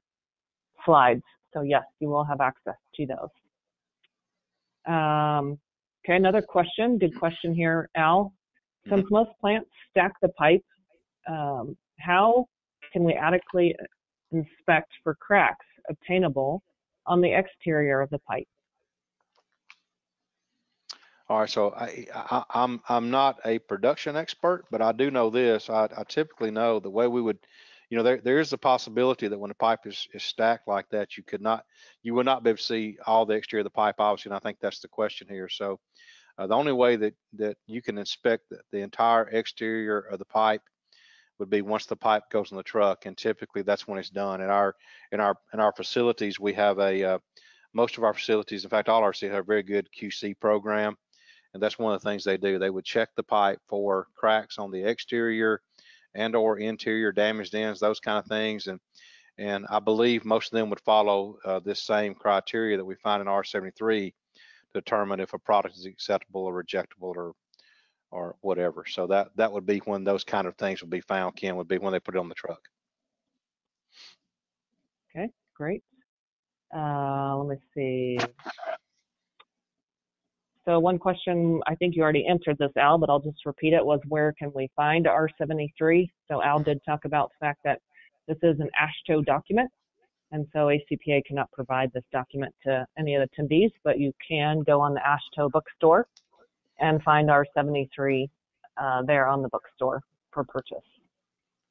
slides. So yes, you will have access to those. Okay, another question, good question here, Al. Since most plants stack the pipe, how can we adequately inspect for cracks obtainable on the exterior of the pipe? All right, so I'm not a production expert, but I do know this. I typically know the way we would, there is a possibility that when a pipe is stacked like that, you will not be able to see all the exterior of the pipe, obviously, and I think that's the question here. So the only way that you can inspect the entire exterior of the pipe would be once the pipe goes in the truck, and typically that's when it's done. In our facilities, we have most of our facilities, in fact, all our facilities have a very good QC program. And that's one of the things they do. They would check the pipe for cracks on the exterior and or interior damaged ends, those kind of things. And I believe most of them would follow this same criteria that we find in R73 to determine if a product is acceptable or rejectable or whatever. So that would be when those kind of things would be found, Ken, would be when they put it on the truck. Okay, great. Let me see. So one question, I think you already answered this, Al, but I'll just repeat it, was where can we find R73? So Al did talk about the fact that this is an AASHTO document, and so ACPA cannot provide this document to any of the attendees, but you can go on the AASHTO bookstore and find R73 there on the bookstore for purchase.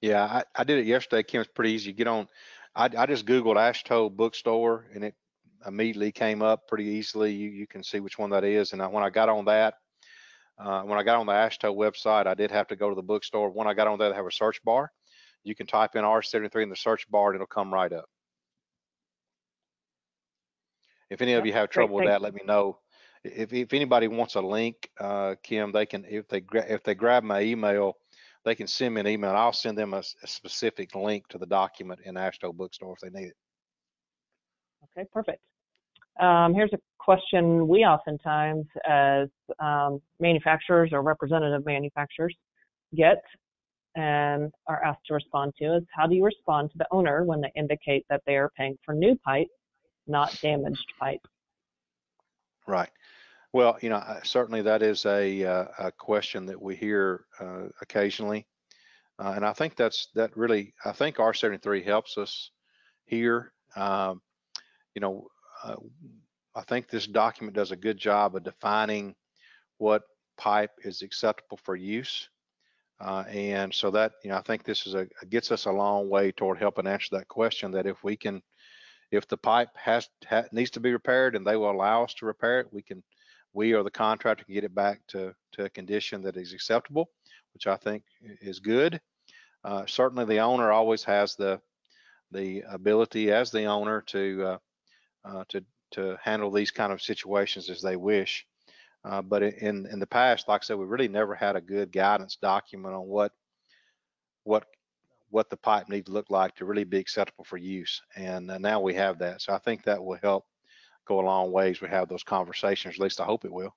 Yeah, I did it yesterday, Kim. It's pretty easy. You get on, I just Googled AASHTO bookstore, and it immediately came up pretty easily. You can see which one that is. And when I got on that, when I got on the AASHTO website, I did have to go to the bookstore. When I got on there, they have a search bar. You can type in R73 in the search bar, and it'll come right up. If any of you have trouble with that, let me know. If anybody wants a link, Kim, they can, if they grab my email, they can send me an email. I'll send them a specific link to the document in AASHTO bookstore if they need it. Okay, perfect. Here's a question we oftentimes as manufacturers or representative manufacturers get and are asked to respond to is, how do you respond to the owner when they indicate that they are paying for new pipe, not damaged pipe? Right. Well, certainly that is a question that we hear occasionally. And I think I think R73 helps us here. I think this document does a good job of defining what pipe is acceptable for use. And so that, I think this is gets us a long way toward helping answer that question, that if the pipe needs to be repaired and they will allow us to repair it, we or the contractor can get it back to a condition that is acceptable, which I think is good. Certainly the owner always has the ability as the owner to handle these kind of situations as they wish. But in the past, like I said, we really never had a good guidance document on what the pipe needs to look like to really be acceptable for use. And now we have that. So I think that will help go a long ways. We have those conversations, at least I hope it will.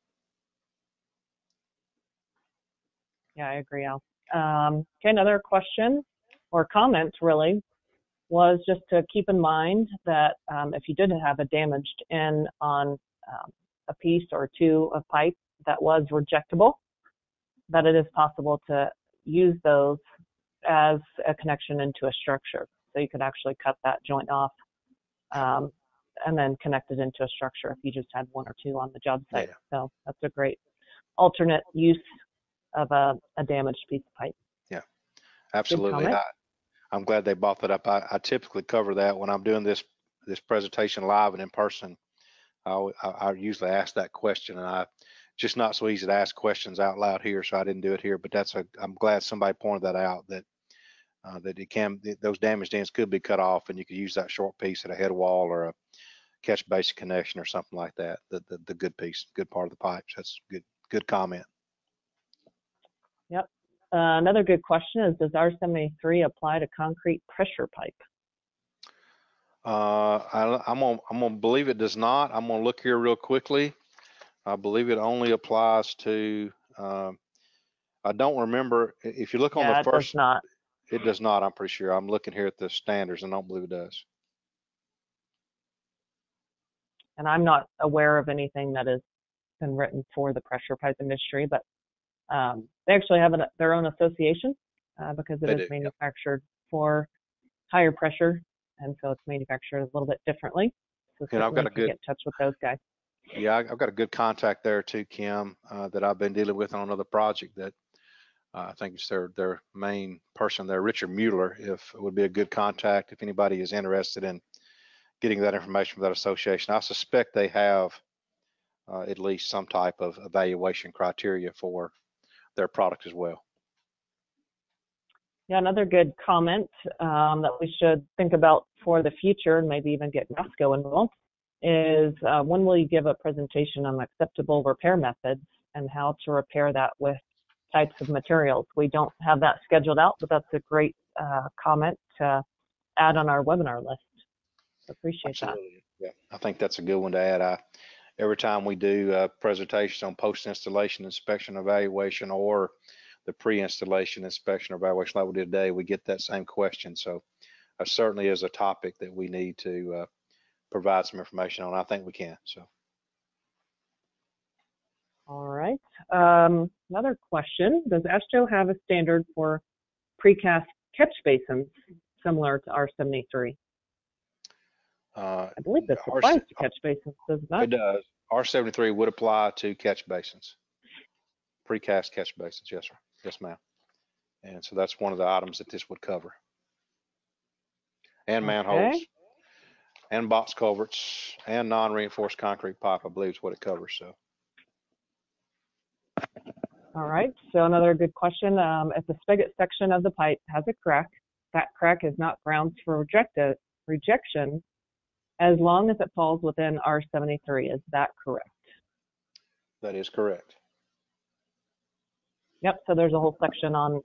Yeah, I agree, Al. Okay, another question or comment really was just to keep in mind that if you did have a damaged end on a piece or two of pipe that was rejectable, that it is possible to use those as a connection into a structure. So you could actually cut that joint off and then connect it into a structure if you just had one or two on the job site. Yeah. So that's a great alternate use of a damaged piece of pipe. Yeah, absolutely. I'm glad they brought that up. I typically cover that when I'm doing this presentation live and in person. I usually ask that question, and just not so easy to ask questions out loud here, so I didn't do it here. But I'm glad somebody pointed that out, that those damaged ends could be cut off, and you could use that short piece at a head wall or a catch basin connection or something like that. The good piece, good part of the pipes. That's good comment. Yep. Another good question is, does R73 apply to concrete pressure pipe? I'm gonna believe it does not. I'm gonna look here real quickly. I believe it only applies to. I don't remember if you look on the first. It does not. It does not. I'm pretty sure. I'm looking here at the standards, and I don't believe it does. And I'm not aware of anything that has been written for the pressure pipe industry, but they actually have their own association because it is manufactured for higher pressure, and so it's manufactured a little bit differently. So I've got get in touch with those guys. Yeah, I've got a good contact there too, Kim, that I've been dealing with on another project that I think it's their main person there, Richard Mueller. If it would be a good contact if anybody is interested in getting that information from that association. I suspect they have at least some type of evaluation criteria for their product as well. Yeah, another good comment that we should think about for the future, and maybe even get NASCO involved, is when will you give a presentation on acceptable repair methods and how to repair that with types of materials? We don't have that scheduled out, but that's a great comment to add on our webinar list. Appreciate Absolutely. That. Yeah, I think that's a good one to add. Every time we do presentations on post-installation inspection evaluation or the pre-installation inspection or evaluation like we did today, we get that same question. So certainly is a topic that we need to provide some information on. I think we can. So. All right. Another question: does AASHTO have a standard for precast catch basins similar to R73? I believe this applies to catch basins, does it not? It does. R73 would apply to catch basins, precast catch basins. Yes, sir. Yes, ma'am. And so that's one of the items that this would cover. And manholes, and box culverts, and non-reinforced concrete pipe, I believe is what it covers. So. All right. So another good question. If the spigot section of the pipe has a crack, that crack is not grounds for rejection as long as it falls within R73. Is that correct? That is correct. Yep. So there's a whole section on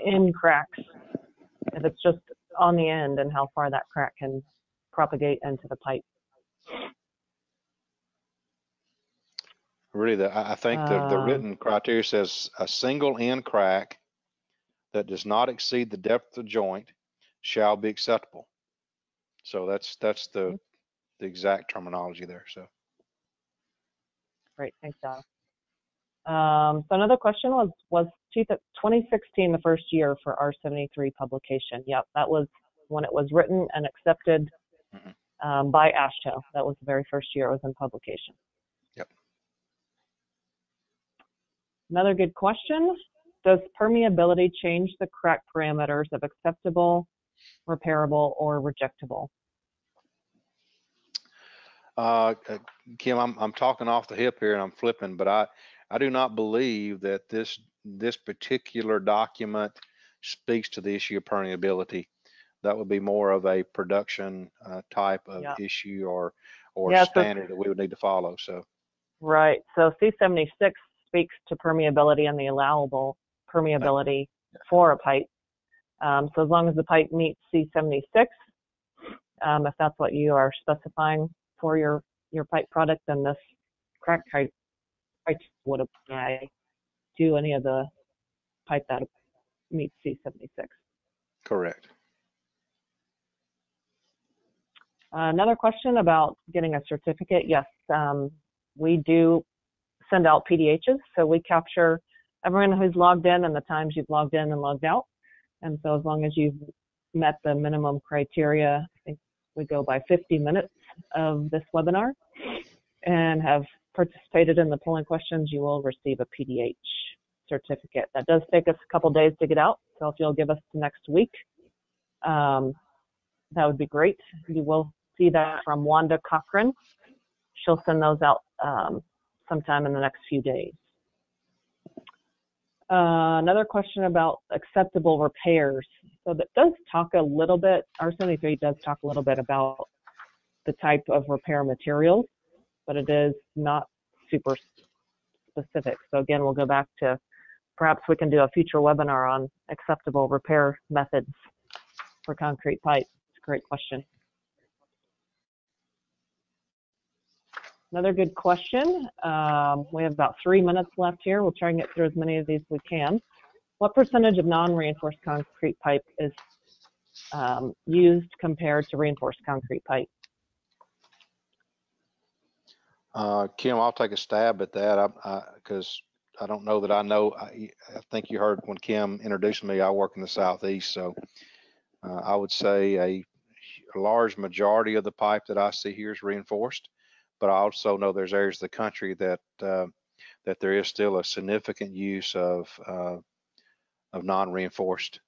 end cracks, if it's just on the end, and how far that crack can propagate into the pipe. Really, I think the written criteria says a single end crack that does not exceed the depth of the joint shall be acceptable. So that's the exact terminology there. So. Great, thanks, Donna. So another question was 2016 the first year for R73 publication? Yep, that was when it was written and accepted by AASHTO. That was the very first year it was in publication. Yep. Another good question. does permeability change the crack parameters of acceptable, repairable, or rejectable? Kim, I'm talking off the hip here and I'm flipping, but I do not believe that this particular document speaks to the issue of permeability. That would be more of a production type of issue or standard that we would need to follow. So right. So C76 speaks to permeability and the allowable permeability for a pipe. So as long as the pipe meets C76, if that's what you are specifying for your pipe product, then this crack type would apply to any of the pipe that meets C76. Correct. Another question about getting a certificate. Yes, we do send out PDHs, so we capture everyone who's logged in and the times you've logged in and logged out. And so as long as you've met the minimum criteria, I think we go by 50 minutes of this webinar and have participated in the polling questions, you will receive a PDH certificate. That does take us a couple days to get out, so if you'll give us the next week, that would be great. You will see that from Wanda Cochran. She'll send those out sometime in the next few days. Another question about acceptable repairs. So that does talk a little bit, R73 does talk a little bit about the type of repair materials, but it is not super specific. So again, we'll go back to, perhaps we can do a future webinar on acceptable repair methods for concrete pipe. It's a great question. Another good question. We have about 3 minutes left here. We'll try and get through as many of these as we can. What percentage of non-reinforced concrete pipe is used compared to reinforced concrete pipe? Kim, I'll take a stab at that because I don't know that I know. I think you heard when Kim introduced me, I work in the Southeast. So I would say a large majority of the pipe that I see here is reinforced. But I also know there's areas of the country that that there is still a significant use of non-reinforced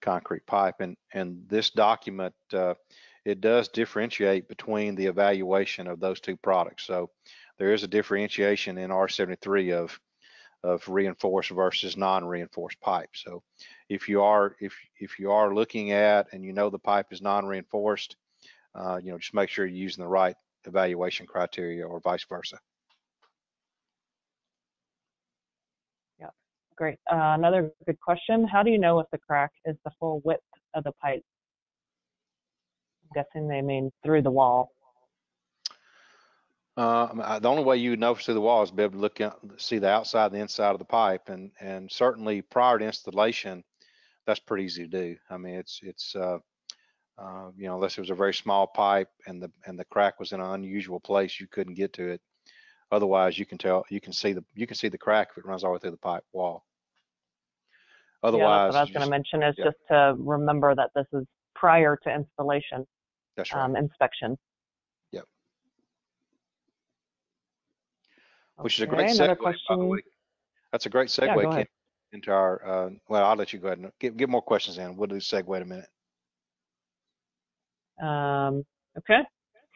concrete pipe, and this document it does differentiate between the evaluation of those two products. So there is a differentiation in R73 of reinforced versus non-reinforced pipe. So if you are looking at and you know the pipe is non-reinforced, just make sure you're using the right evaluation criteria or vice versa. Yeah, great. Another good question. How do you know if the crack is the full width of the pipe? I'm guessing they mean through the wall. The only way you would know through the wall is to be able to look out, see the outside and the inside of the pipe, and certainly prior to installation, that's pretty easy to do. I mean, it's unless it was a very small pipe and the crack was in an unusual place, you couldn't get to it. Otherwise, you can see the crack if it runs all the way through the pipe wall. Otherwise, yeah, that's what I was going to mention is just to remember that this is prior to installation. That's right. Inspection. Yep. Okay, which is a great segue, by the way. That's a great segue, Kim, into our, well, I'll let you go ahead and get more questions in. We'll do segue in a minute. Okay.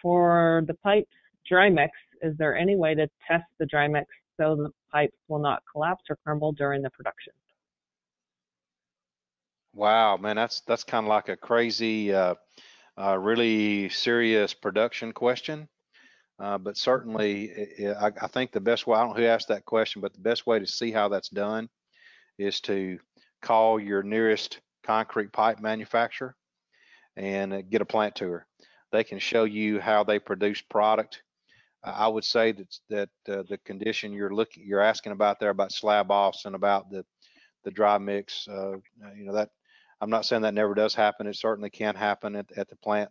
For the pipe dry mix, is there any way to test the dry mix so the pipes will not collapse or crumble during the production? Wow, man, that's kind of like a crazy, really serious production question. But certainly, I think the best way, I don't know who asked that question, but the best way to see how that's done is to call your nearest concrete pipe manufacturer and get a plant tour. They can show you how they produce product. I would say that the condition you're asking about there about slab offs and about the dry mix, that I'm not saying that never does happen. It certainly can happen at the plant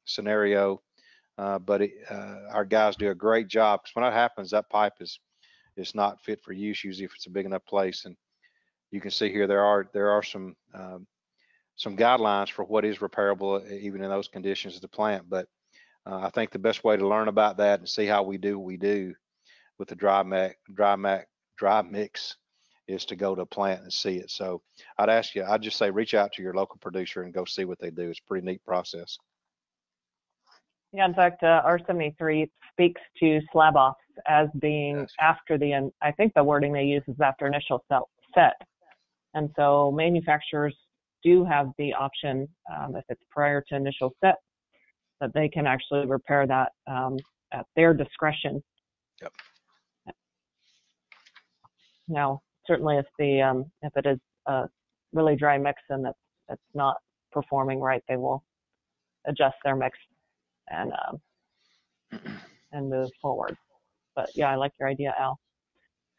scenario. But our guys do a great job, because when that happens, that pipe is not fit for use usually if it's a big enough place. And you can see here there are some guidelines for what is repairable even in those conditions of the plant. But I think the best way to learn about that and see how we do what we do with the dry mix is to go to a plant and see it. So I'd just say reach out to your local producer and go see what they do. It's a pretty neat process. Yeah, in fact, R73 speaks to slab offs as being after I think the wording they use is after initial set. And so manufacturers do have the option, if it's prior to initial set, that they can actually repair that at their discretion. Yep. Now, certainly if it is a really dry mix and that's not performing right, they will adjust their mix and move forward. But yeah, I like your idea, Al.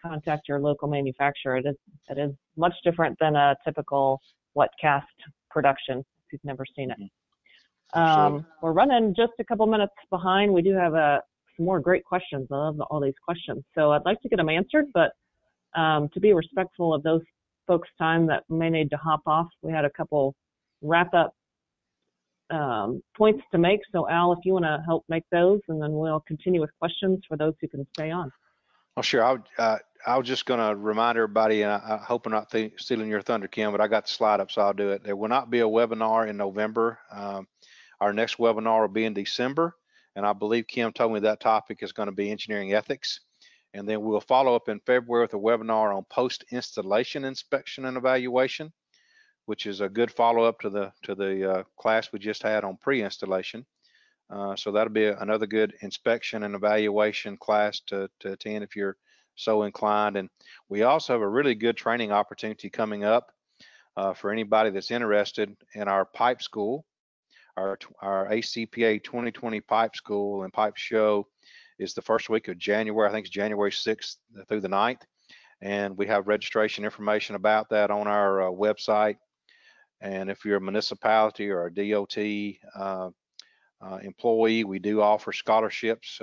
Contact your local manufacturer. It is much different than a typical wet cast production if you've never seen it. We're running just a couple minutes behind. We do have some more great questions. I love all these questions. So I'd like to get them answered, but to be respectful of those folks' time that may need to hop off, we had a couple wrap-up points to make. So Al, if you want to help make those, and then we'll continue with questions for those who can stay on. Oh, sure. I was just going to remind everybody, and I hope I'm not stealing your thunder, Kim, but I got the slide up, so I'll do it. There will not be a webinar in November. Our next webinar will be in December, and I believe Kim told me that topic is going to be engineering ethics. And then we'll follow up in February with a webinar on post-installation inspection and evaluation, which is a good follow-up to the class we just had on pre-installation. So that'll be another good inspection and evaluation class to attend if you're so inclined. And we also have a really good training opportunity coming up for anybody that's interested in our pipe school. Our ACPA 2020 pipe school and pipe show is the first week of January. I think it's January 6th through the 9th. And we have registration information about that on our website. And if you're a municipality or a DOT employee, we do offer scholarships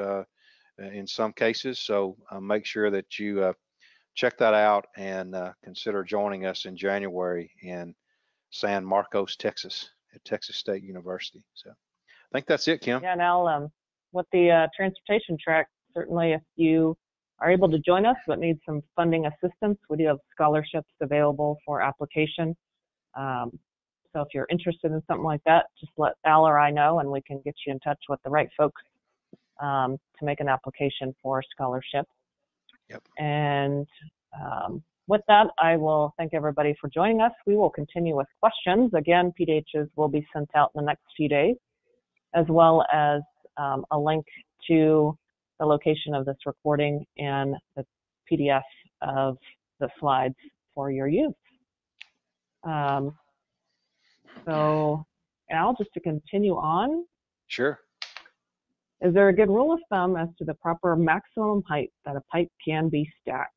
in some cases. So make sure that you check that out and consider joining us in January in San Marcos, Texas, at Texas State University. So I think that's it, Kim. Yeah, now with the transportation track, certainly if you are able to join us but need some funding assistance, we do have scholarships available for application. So if you're interested in something like that, just let Al or I know, and we can get you in touch with the right folks to make an application for a scholarship. Yep. And with that, I will thank everybody for joining us. We will continue with questions. Again, PDHs will be sent out in the next few days, as well as a link to the location of this recording and the PDF of the slides for your use. So Al, just to continue on. Sure. Is there a good rule of thumb as to the proper maximum height that a pipe can be stacked?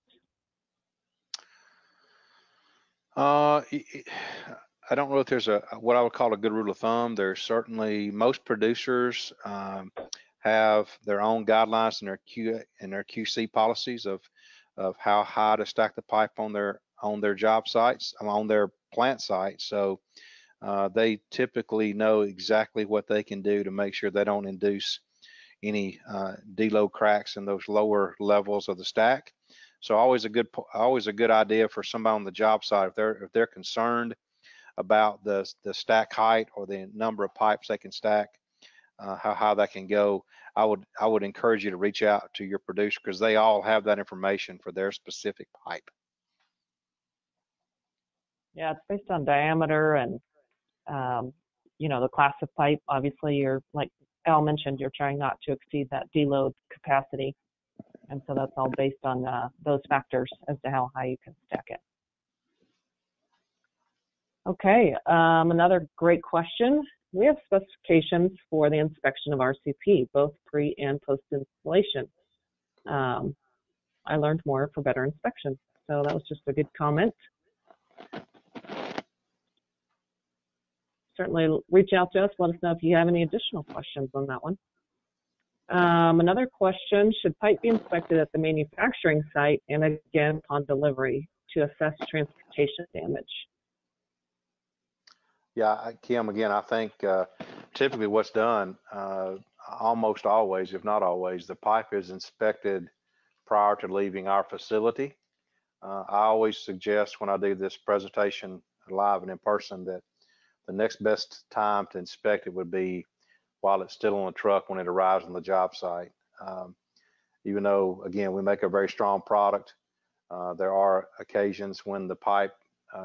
I don't know if there's what I would call a good rule of thumb. There's certainly most producers have their own guidelines and their QC policies of how high to stack the pipe on their job sites, on their plant sites. So they typically know exactly what they can do to make sure they don't induce any deload cracks in those lower levels of the stack. So always a good idea for somebody on the job site, if they're concerned about the stack height or the number of pipes they can stack, how high that can go. I would encourage you to reach out to your producer, because they all have that information for their specific pipe. Yeah, it's based on diameter and the class of pipe. Obviously, you're, like Al mentioned, you're trying not to exceed that deload capacity. And so that's all based on those factors as to how high you can stack it. Okay, another great question. We have specifications for the inspection of RCP, both pre and post installation. I learned more for better inspection. So that was just a good comment. Certainly reach out to us. Let us know if you have any additional questions on that one. Another question, should pipe be inspected at the manufacturing site and again upon delivery to assess transportation damage? Yeah, Kim, again, I think typically what's done, almost always, if not always, the pipe is inspected prior to leaving our facility. I always suggest when I do this presentation live and in person that the next best time to inspect it would be while it's still on the truck when it arrives on the job site. Even though, again, we make a very strong product, there are occasions when the pipe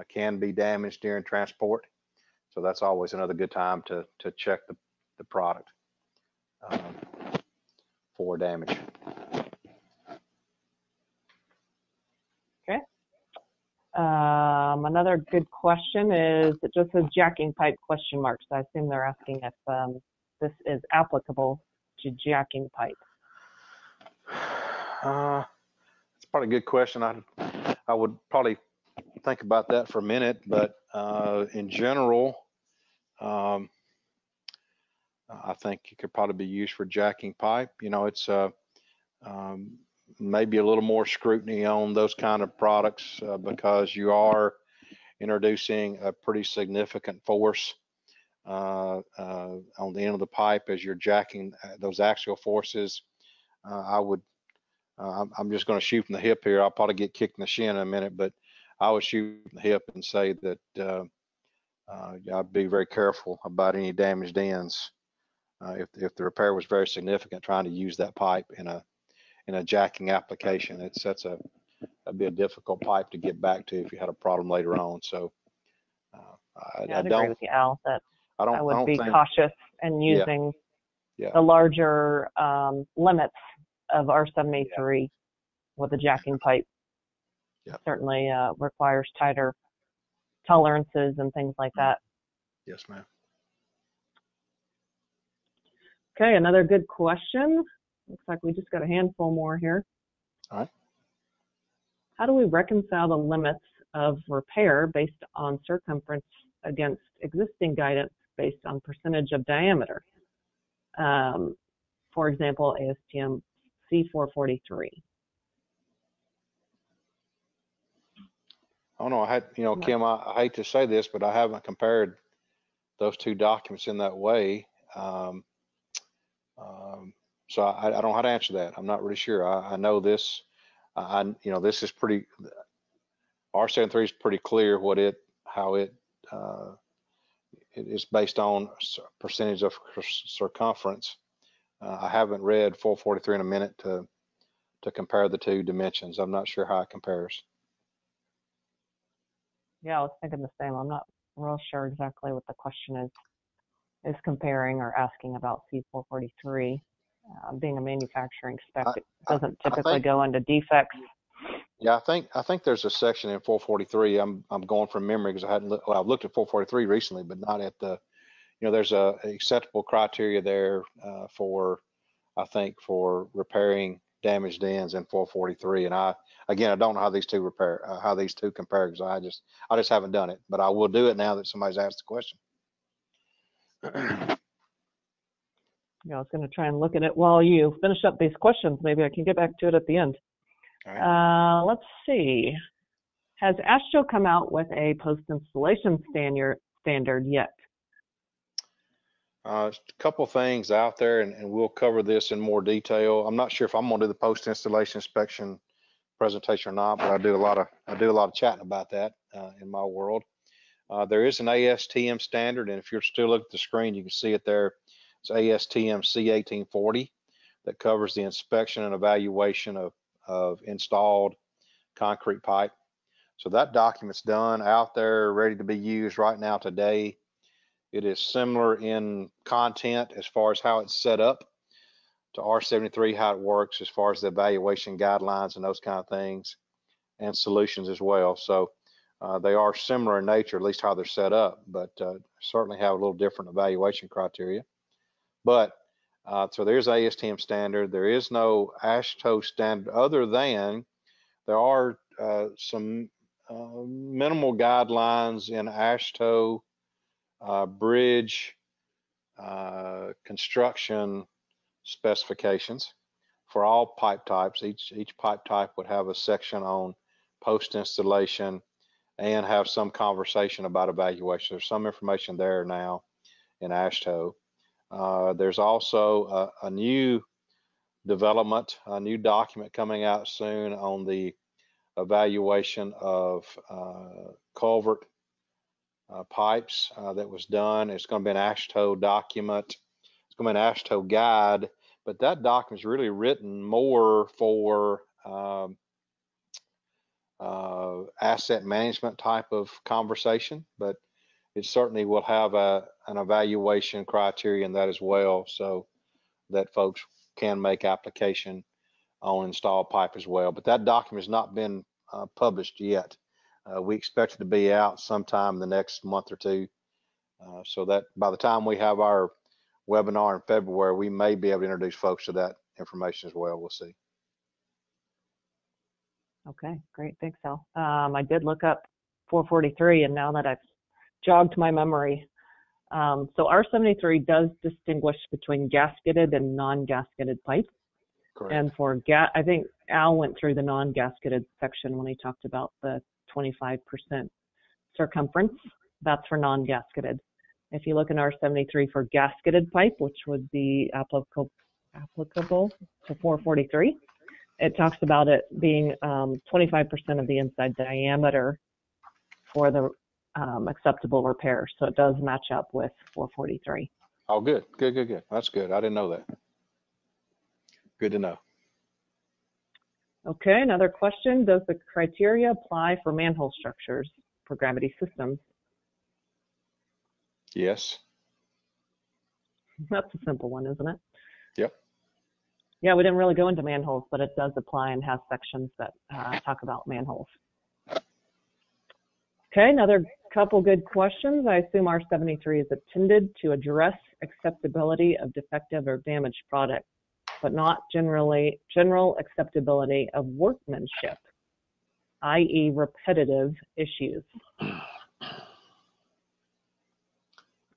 can be damaged during transport. So that's always another good time to check the product for damage. Okay. Another good question is, it just says jacking pipe question mark. So I assume they're asking if this is applicable to jacking pipe. It's probably a good question. I would probably think about that for a minute, but in general, I think it could probably be used for jacking pipe. You know, it's maybe a little more scrutiny on those kind of products because you are introducing a pretty significant force on the end of the pipe as you're jacking those axial forces. I'm just going to shoot from the hip here. I'll probably get kicked in the shin in a minute, but I would shoot from the hip and say that I'd be very careful about any damaged ends if the repair was very significant. Trying to use that pipe in a jacking application, that'd be a difficult pipe to get back to if you had a problem later on. So I'd agree with you, Al, that I would be cautious in using the larger limits of R783 with a jacking pipe. Certainly requires tighter tolerances and things like that. Yes, ma'am. Okay, another good question. Looks like we just got a handful more here. All right. How do we reconcile the limits of repair based on circumference against existing guidance based on percentage of diameter? For example, ASTM C443. I don't know. Kim, I hate to say this, but I haven't compared those two documents in that way. So I don't know how to answer that. I'm not really sure. I know this. This is pretty. R73 is pretty clear how it is based on percentage of circumference. I haven't read 443 in a minute to compare the two dimensions. I'm not sure how it compares. Yeah, I was thinking the same. I'm not real sure exactly what the question is comparing or asking about C443. Being a manufacturing spec, it doesn't typically go into defects. Yeah, I think there's a section in 443. I'm going from memory because I've looked at 443 recently, but not at the. There's a acceptable criteria there for repairing damaged ends in 443. And I don't know how these two compare because I just haven't done it, but I will do it now that somebody's asked the question. I was going to try and look at it while you finish up these questions. Maybe I can get back to it at the end. All right. Let's see. Has AASHTO come out with a post-installation standard yet? A couple things out there, and we'll cover this in more detail. I'm not sure if I'm going to do the post-installation inspection presentation or not, but I do a lot of chatting about that in my world. There is an ASTM standard, and if you're still looking at the screen, you can see it there. It's ASTM C1840 that covers the inspection and evaluation of installed concrete pipe. So that document's done, out there, ready to be used right now today. It is similar in content as far as how it's set up to R73, how it works as far as the evaluation guidelines and those kind of things, and solutions as well. So they are similar in nature, at least how they're set up, but certainly have a little different evaluation criteria. But so there's ASTM standard. There is no AASHTO standard other than there are some minimal guidelines in AASHTO bridge construction specifications for all pipe types. Each pipe type would have a section on post-installation and have some conversation about evaluation. There's some information there now in AASHTO. There's also a new development, a new document coming out soon on the evaluation of culvert pipes that was done. It's going to be an ASHTO document. It's going to be an ASHTO guide, but that document is really written more for asset management type of conversation, but it certainly will have an evaluation criteria in that as well, so that folks can make application on installed pipe as well. But that document has not been published yet. We expect it to be out sometime in the next month or two, so that by the time we have our webinar in February, we may be able to introduce folks to that information as well. We'll see. Okay, great. Thanks, Al. I did look up 443, and now that I've jogged my memory, so R73 does distinguish between gasketed and non-gasketed pipe. Correct. And for I think Al went through the non-gasketed section when he talked about the 25% circumference. That's for non-gasketed. If you look in R73 for gasketed pipe, which would be applicable to 443, it talks about it being 25% of the inside diameter for the acceptable repair. So it does match up with 443. Oh, good. That's good. I didn't know that. Good to know. Okay, another question. Does the criteria apply for manhole structures for gravity systems? Yes. That's a simple one, isn't it? Yep. Yeah, we didn't really go into manholes, but it does apply and has sections that talk about manholes. Okay, another couple good questions. I assume R73 is intended to address acceptability of defective or damaged product, but not general acceptability of workmanship, i.e. repetitive issues.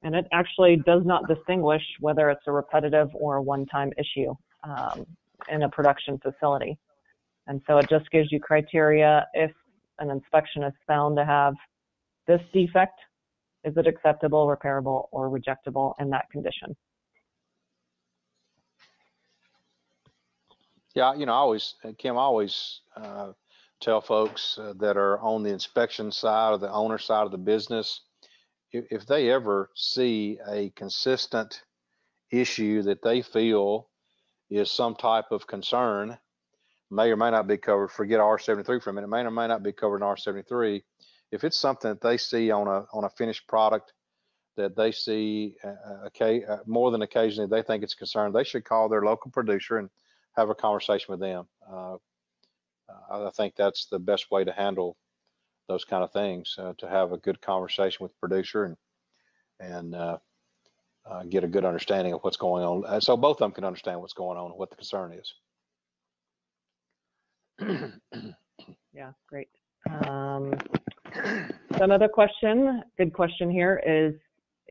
And it actually does not distinguish whether it's a repetitive or a one-time issue in a production facility. And so it just gives you criteria. If an inspection is found to have this defect, is it acceptable, repairable, or rejectable in that condition? Yeah, you know, Kim, I always tell folks that are on the inspection side or the owner side of the business, if they ever see a consistent issue that they feel is some type of concern, may or may not be covered, forget R73 for a minute, may or may not be covered in R73. If it's something that they see on a finished product that they see more than occasionally they think it's a concern, they should call their local producer and have a conversation with them. I think that's the best way to handle those kind of things, to have a good conversation with the producer and get a good understanding of what's going on. So both of them can understand what's going on and what the concern is. Yeah, great. So another question, good question here is,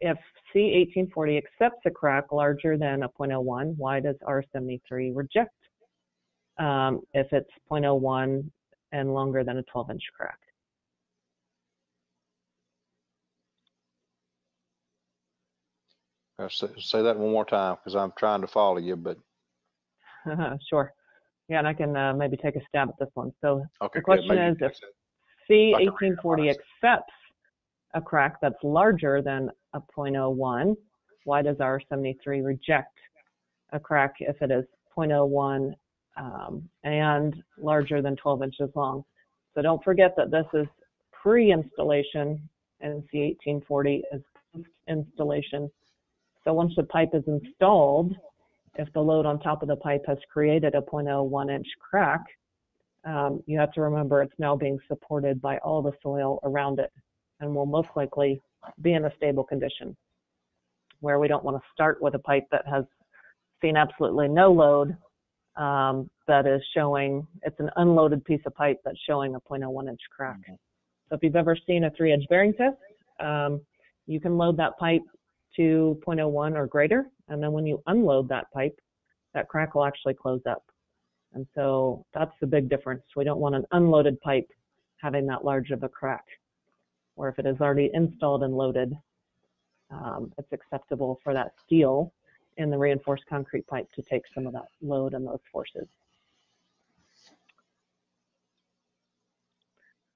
if C1840 accepts a crack larger than a 0.01, why does R73 reject if it's 0.01 and longer than a 12-inch crack? Say that one more time because I'm trying to follow you, but. Sure. Yeah, and I can maybe take a stab at this one. So okay, the question is, if C1840 accepts a crack that's larger than a 0.01, why does R73 reject a crack if it is 0.01 and larger than 12 inches long? So don't forget that this is pre-installation and C1840 is post-installation. So once the pipe is installed, if the load on top of the pipe has created a 0.01 inch crack, you have to remember it's now being supported by all the soil around it and will most likely be in a stable condition, where we don't want to start with a pipe that has seen absolutely no load, that is showing, it's an unloaded piece of pipe that's showing a 0.01 inch crack. Mm-hmm. So if you've ever seen a 3-edge bearing test, you can load that pipe to 0.01 or greater, and then when you unload that pipe, that crack will actually close up. And so that's the big difference. We don't want an unloaded pipe having that large of a crack, or if it is already installed and loaded, it's acceptable for that steel in the reinforced concrete pipe to take some of that load and those forces.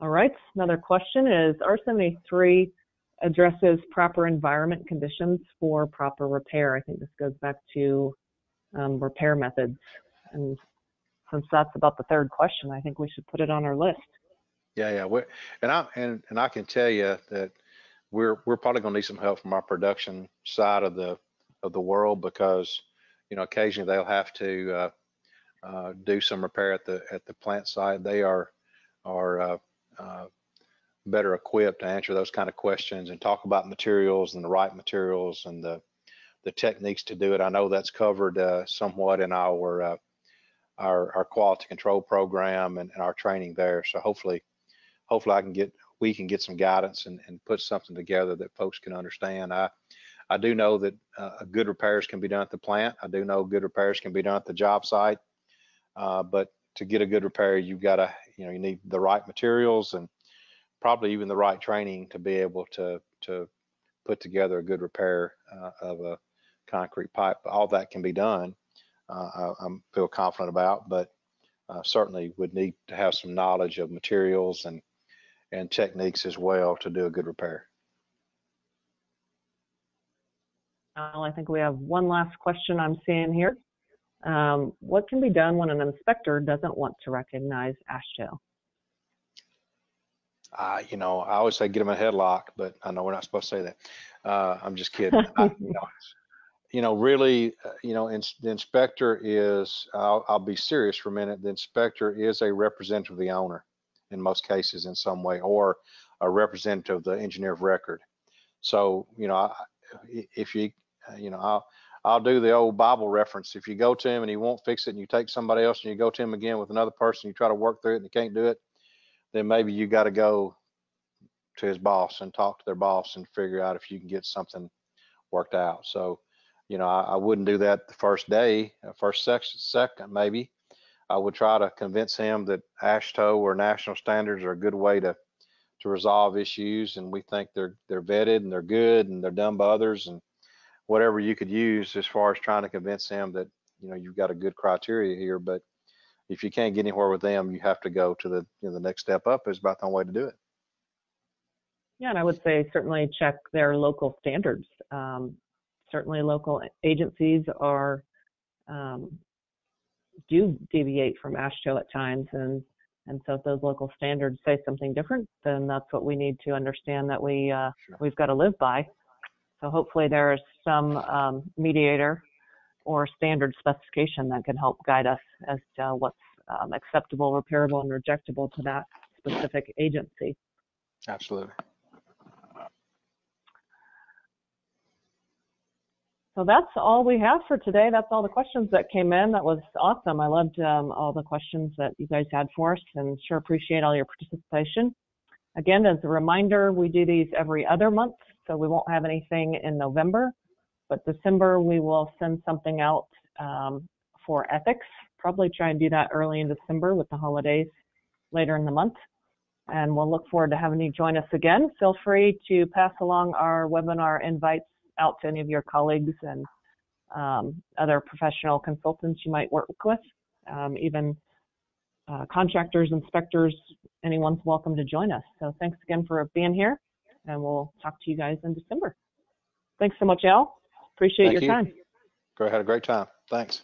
All right, another question is, R73 addresses proper environment conditions for proper repair. I think this goes back to repair methods. And since that's about the third question, I think we should put it on our list. Yeah. And I can tell you that we're probably going to need some help from our production side of the world, because occasionally they'll have to do some repair at the plant site. They are better equipped to answer those kind of questions and talk about materials and the right materials and the techniques to do it. I know that's covered somewhat in our quality control program and our training there. So hopefully we can get some guidance and put something together that folks can understand. I do know that good repairs can be done at the plant. I do know good repairs can be done at the job site. But to get a good repair, you need the right materials and probably even the right training to be able to put together a good repair of a concrete pipe. All that can be done. I feel confident about, but certainly would need to have some knowledge of materials and techniques as well to do a good repair. I think we have one last question I'm seeing here. What can be done when an inspector doesn't want to recognize AASHTO? I always say get them a headlock, but I know we're not supposed to say that. I'm just kidding. Really, the inspector is, I'll be serious for a minute, the inspector is a representative of the owner in most cases in some way, or a representative of the engineer of record. So, if you, I'll do the old Bible reference. If you go to him and he won't fix it and you take somebody else and you go to him again with another person, you try to work through it and you can't do it, then maybe you got to go to his boss and talk to their boss and figure out if you can get something worked out. So, I wouldn't do that the first day, second maybe. I would try to convince him that AASHTO or national standards are a good way to resolve issues, and we think they're vetted and they're good and they're done by others, and whatever you could use as far as trying to convince him that you've got a good criteria here. But if you can't get anywhere with them, you have to go to the next step up. Is about the only way to do it. Yeah, and I would say certainly check their local standards. Certainly local agencies do deviate from AASHTO at times, and so if those local standards say something different, then that's what we need to understand that we've got to live by. So hopefully there is some mediator or standard specification that can help guide us as to what's acceptable, repairable, and rejectable to that specific agency. Absolutely. So that's all we have for today. That's all the questions that came in. That was awesome. I loved all the questions that you guys had for us, and sure appreciate all your participation. Again, as a reminder, we do these every other month, so we won't have anything in November, but December we will send something out for ethics. Probably try and do that early in December with the holidays later in the month. And we'll look forward to having you join us again. Feel free to pass along our webinar invites out to any of your colleagues and other professional consultants you might work with, even contractors, inspectors, anyone's welcome to join us. So thanks again for being here, and we'll talk to you guys in December. Thanks so much, Al. Appreciate your time. Had a great time. Thanks.